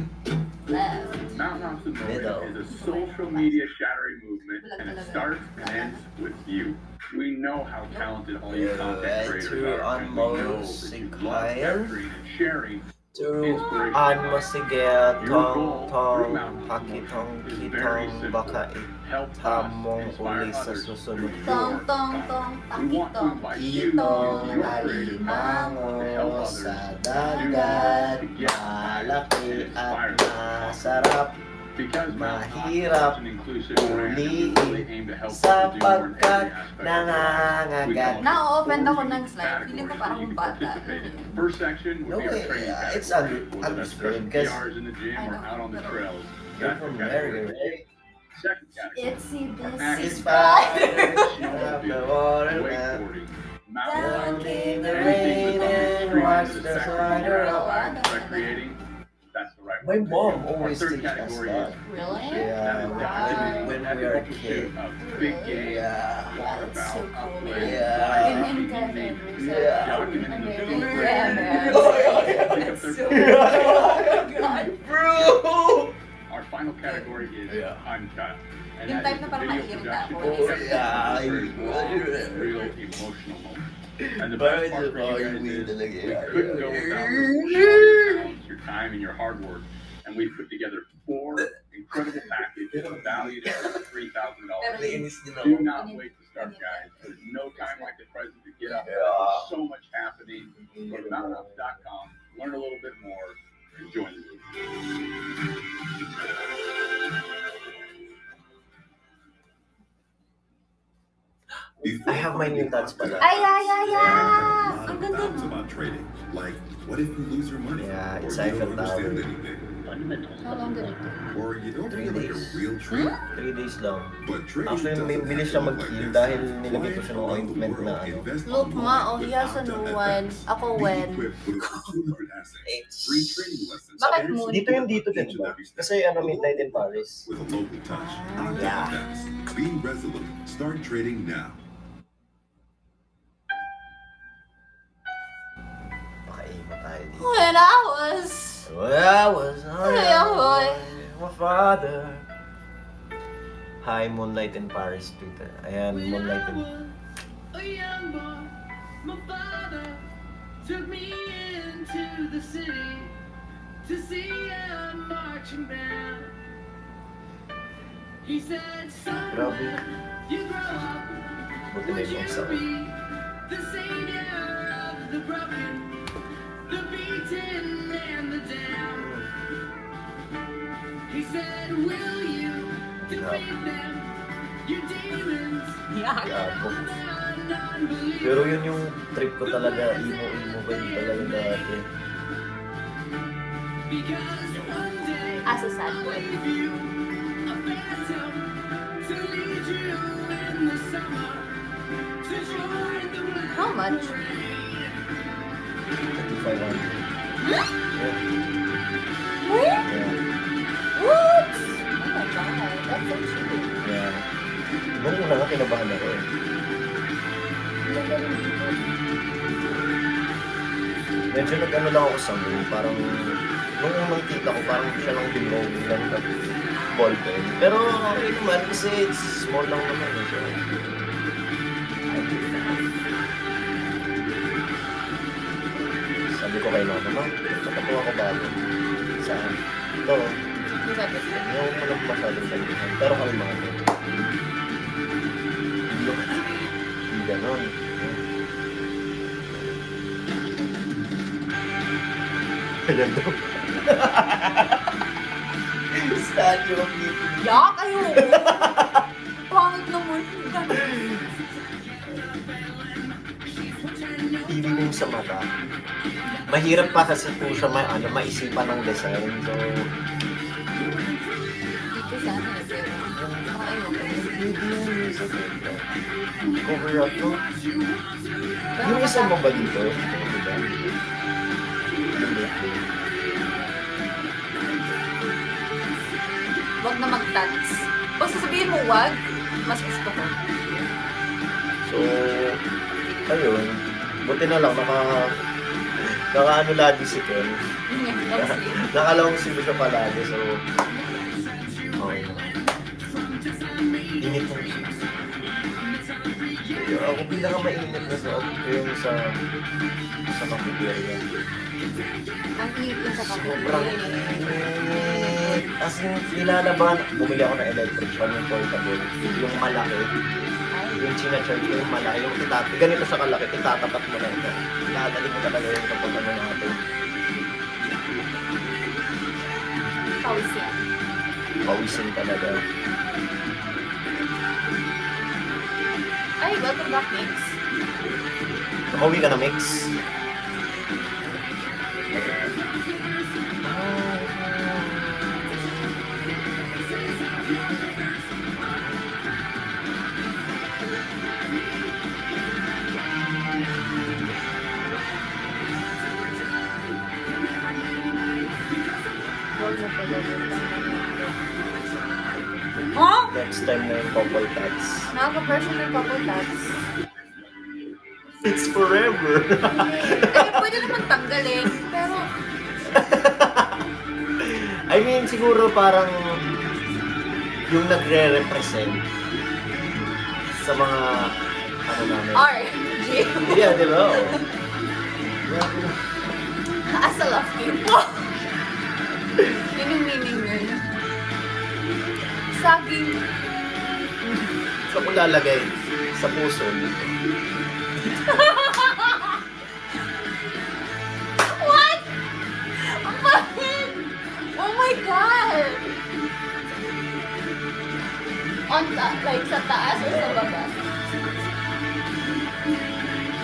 Left. Mountain Option Middle. Motion is a social media shattering movement, and it starts and ends with you. We know how talented all you content creators are, and we know that you love capturing and sharing Turuan mo sige, tong, pakitong, kitong, baka itamong uli sa susunod Tong, ko. tong, tong, We want to pakitong, invite you to kitong, use your creative Alimango to help others sa do dagat, to get malaki and inspire at masarap, because mahirap Mountain Option is an inclusive brand, we really aim to help sapagkat people do more in every aspect of their life. nangangagat. Na-offend ako ng slide. Feeling ko parang bata. First section would No be our way, training it's category, whether that's understood, session because PRs in the gym or out on the trails. you're That's from the category. America, right? Second category, Itsy bitsy It's spider. the water man. wakeboarding, mountain Down biking, came the everything rain from and the washed to the sacrifice spider and away. recreating. That's the right My one. mom Our always third teaches us category that. is Really? Yeah, Wow. when we were a pursuit kid. of big game, Yeah. That's so waterfowl, cool. upland, Yeah. Yun yung Kevin. Yeah. Yeah, man. That's so God. Bro! Our final category is uncut. And Yung that type is na parang video maiirit ako. production. Yeah, Very long, real emotional moment. And the best part for you guys is we couldn't go without your talents, your time, and your hard work. And we put together 4 incredible packages valued at $3,000. Do not wait to start, guys. There's no time like the present to get up. There's so much happening. Go to mountainops.com, learn a little bit more, and join the group. I have my new tats pala. Ay, ay, ay, ay! Ang ganda Thoughts no? about trading, like what if you lose your money, Yeah, or it's you Eiffel don't understand Tower. anything, How long did it take? or you don't 3 feel like a days. real trader? 3 days lang. But trading Actually, may doesn't bilis have siya to look mag-heal like dahil this. nilagay ko siya ng Clients around the ointment na world ano. invest Look online nga, oh, with hiya sa Opta nuwan. FX. Ako Be when. equipped with over 200 assets, free trading lessons, Bakit and moon? Dito yung dito din each ba? and every step. Kasi ano, midnight in Paris. With a local touch. Yeah. FX. Be resolute. Start trading now. Makaima tayo dito. When I was... My father. Hi, Moonlight in Paris Twitter. Ayan, Moonlight in... A young boy, my father took me into the city to see a marching band. He said, son, Grabe. when you grow up, Buti na would yung you isa. be the savior of the broken, the beaten and the damned? He said, will you defeat them, your demons, Yeah. Gago. and unbelief? Pero yun yung trip ko talaga, emo-emo ba yun talaga dati. As a sad boy. How much? 500. Huh? Yeah. Where? Yeah. What? Oh my god, that's so cheap. Yeah. Nung una nga, kinabahan ako eh. Medyo nag-ano lang ako sa moon, parang nung unang kita ko, parang siya lang dinong lang na ballpen. Pero okay naman kasi it's small lang naman eh. So, sabi ko kay mama, ma, natapuha ko bago. Saan? Ito. Yung walang masyadong talihan. Pero kalmado. Hindi ganon. Ayan daw. Statue of Liberty. Yak! Ayoko! Pangit naman. TV mo sa mata. Mahirap pa kasi po siya maisipan ng design. So, Dito sana eh, pero ayoko. cover up to. Yung isa mo ba dito? Diba? Wag na mag-tats. Pag sasabihin mo wag, mas gusto ko. So, ayun. Buti na lang, naka-ano lagi si Ken. Nakalawang silo siya palagi, so, okay. Init mo. Ako pinaka-mainit na sa cafeteria. Ang init yung sa Sobrang kapatid. init. As in, nilalaban, bumili ako ng electric fan yung portable. Yung malaki. Yung china-charge ko yung malaki. Yung ganito sa kalaki, itatapat mo na ito. Dadali mo talaga yung kapag ano natin. Pawisin. Pawisin talaga. Ay, welcome back, Mix. Nakauwi ka na, Mix? Oh! Next time na yung couple tats. Nakaka-version ng couple tats. It's forever! Eh, pwede naman tanggalin, pero I mean, siguro parang yung nagre-represent sa mga ano namin. R, G. Yeah, di ba? As a love team. Yun yung meaning nun. Saging. Sa kung lalagay sa puso. What? Ang pangit! Oh my God! Like sa taas or sa baba?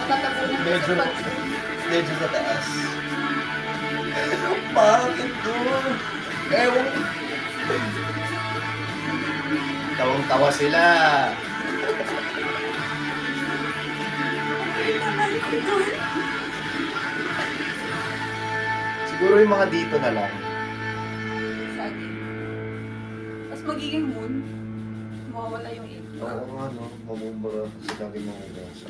Matatabunan ko sa pag... Medyo sa taas. Bakit to? Ewan ko. Tawang-tawa sila. Siguro yung mga dito na lang. Saging. Mas magiging moon. Mawawala yung ink. Oo nga, no? Mamumura kasi lagi mga gasa.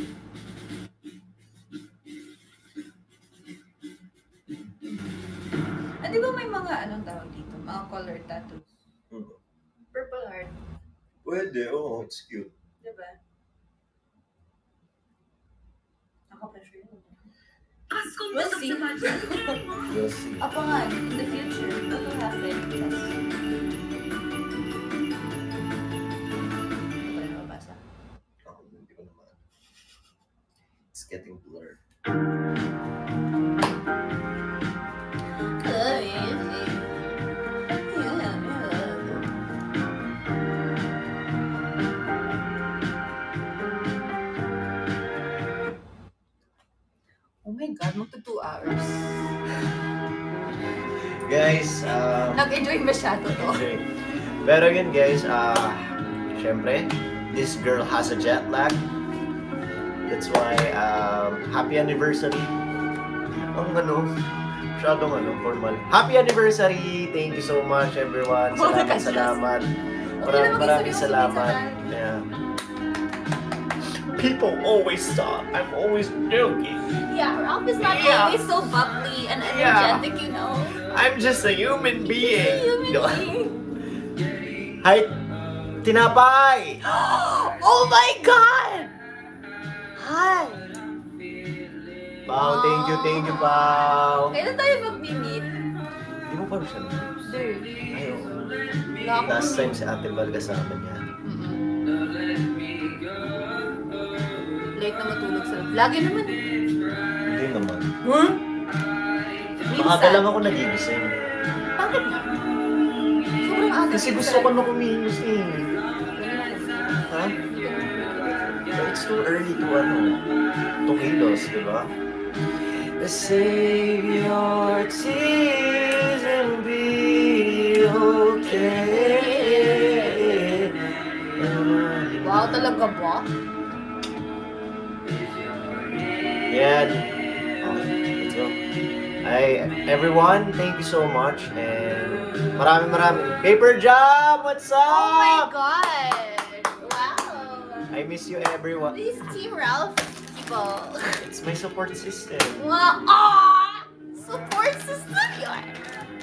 Ah, di ba may mga anong tawag dito? Mga color tattoos. Purple heart. Pwede, oo. It's cute. Di ba? Naka-pressure yun. We'll see. We'll see. Abangan, in the future, what will happen? Yes. Hindi ko rin mabasa. Ako, hindi ko naman. It's getting blurred. Oh my God, magto 2 hours. Guys, Nag-enjoy masyado to. pero yun guys, syempre, this girl has a jet lag. That's why, happy anniversary. Ang masyadong formal. Happy anniversary! Thank you so much everyone. Salamat. Maraming salamat. Yeah. People always thought I'm always joking. Yeah, Ralph is not always so bubbly and energetic, you know. I'm just a human being. being. Hi, tinapay! Oh my God! Hi! Pao, thank you, Pao. Kailan tayo mag-meet? Di mo pa rin siya nito? Dude. Ayaw. Last time si Ate Val kasama niya. Late na matulog sa... Lagi naman. Hindi naman. Huh? Maaga lang ako nagigising. Bakit nga? Sobrang aga. Kasi gusto ko na kumilos eh. Ha? So it's too early to kilos, di ba? Save your tears and be okay. Wow, talaga ba? Yan. Okay, let's go. Everyone, thank you so much. And maraming. Paper Job, what's up? Oh my God! Wow! I miss you, everyone. This Team Ralph people. It's my support system. Wow! Aww! Support system yun.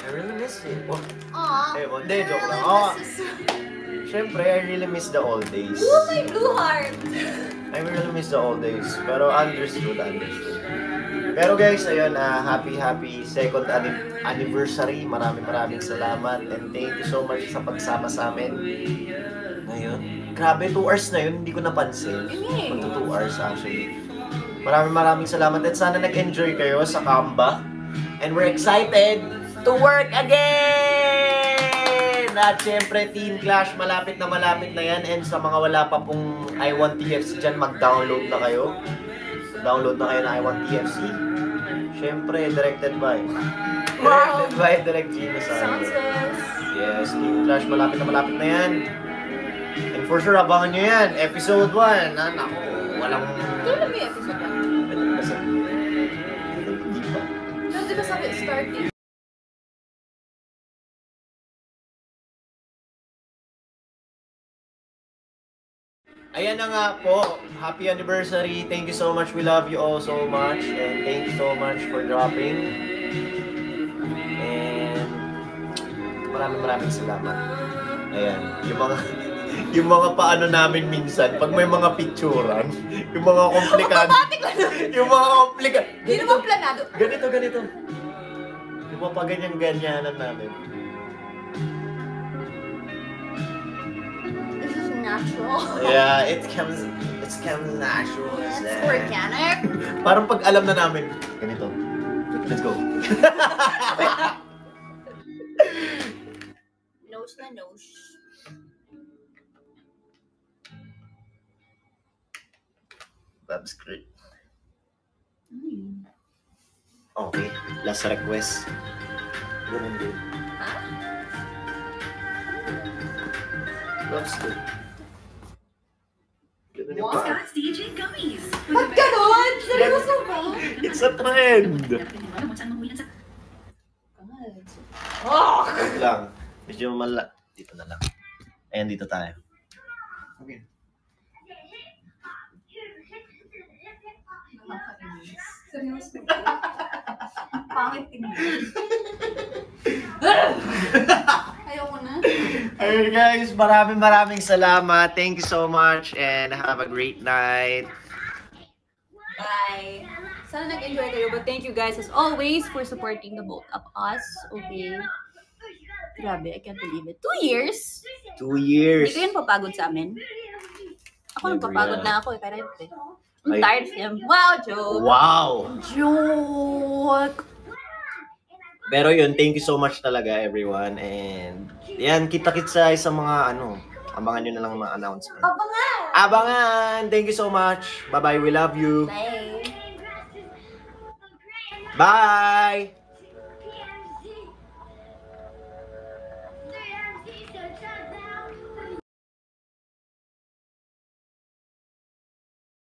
I really miss it. Oh, Aww. Hindi, joke lang. Siyempre, I really miss the old days. Oh, my blue heart! I really miss the old days. Pero understood. Pero guys, ayun, happy second anniversary. Maraming salamat. And thank you so much sa pagsama sa amin. Ngayon, grabe, 2 hours na yun. Hindi ko napansin. Magto 2 hours actually. Maraming salamat. At sana nag-enjoy kayo sa comeback. And we're excited to work again! At syempre, Teen Clash, malapit na yan. And sa mga wala pa pong I1TFC dyan, mag-download na kayo. Download na kayo ng I1TFC. Syempre, directed by Direct Gino Santos. Yes, Teen Clash, malapit na yan. And for sure, abangan nyo yan. Episode 1. Naku, walang... Kailan ba yung episode 1? Pwede ba sabihin? Hindi pa. No, di ba sabi starting? Ayan na nga po. Happy anniversary. Thank you so much. We love you all so much. And thank you so much for dropping. And maraming salamat. Ayan. Yung mga paano namin minsan, pag may mga picturean, yung mga komplikado. Yung mga komplikado. Hindi naman planado. Ganito. Yung mga paganyan-ganyanan namin. Natural. Yeah, it comes natural. It's organic. Parang pag alam na namin, ganito. Let's go. Nose na nose. That's great. Okay, last request. Ganun din. Ha? That's good. Scott's DJ Gummies. Ba't ganon? Seryoso ba? It's a trend! Wait lang. Medyo dito na lang. Ayan, dito tayo. Okay. Seryoso. Pangit tingin. Ayoko na. Ayun guys, maraming salamat. Thank you so much and have a great night. Bye. Sana nag-enjoy kayo, but thank you guys as always for supporting the both of us. Okay. Grabe, I can't believe it. 2 years? 2 years. Hindi ko yun papagod sa amin. Ako Never nagpapagod yan. na ako eh, kaya eh. I'm tired of him. Wow, joke. Wow! Joke. Pero yun, thank you so much talaga everyone. And yan, kita-kits sa mga abangan nyo na lang mga announcement. Abangan! Thank you so much. Bye-bye, we love you. Bye. Bye!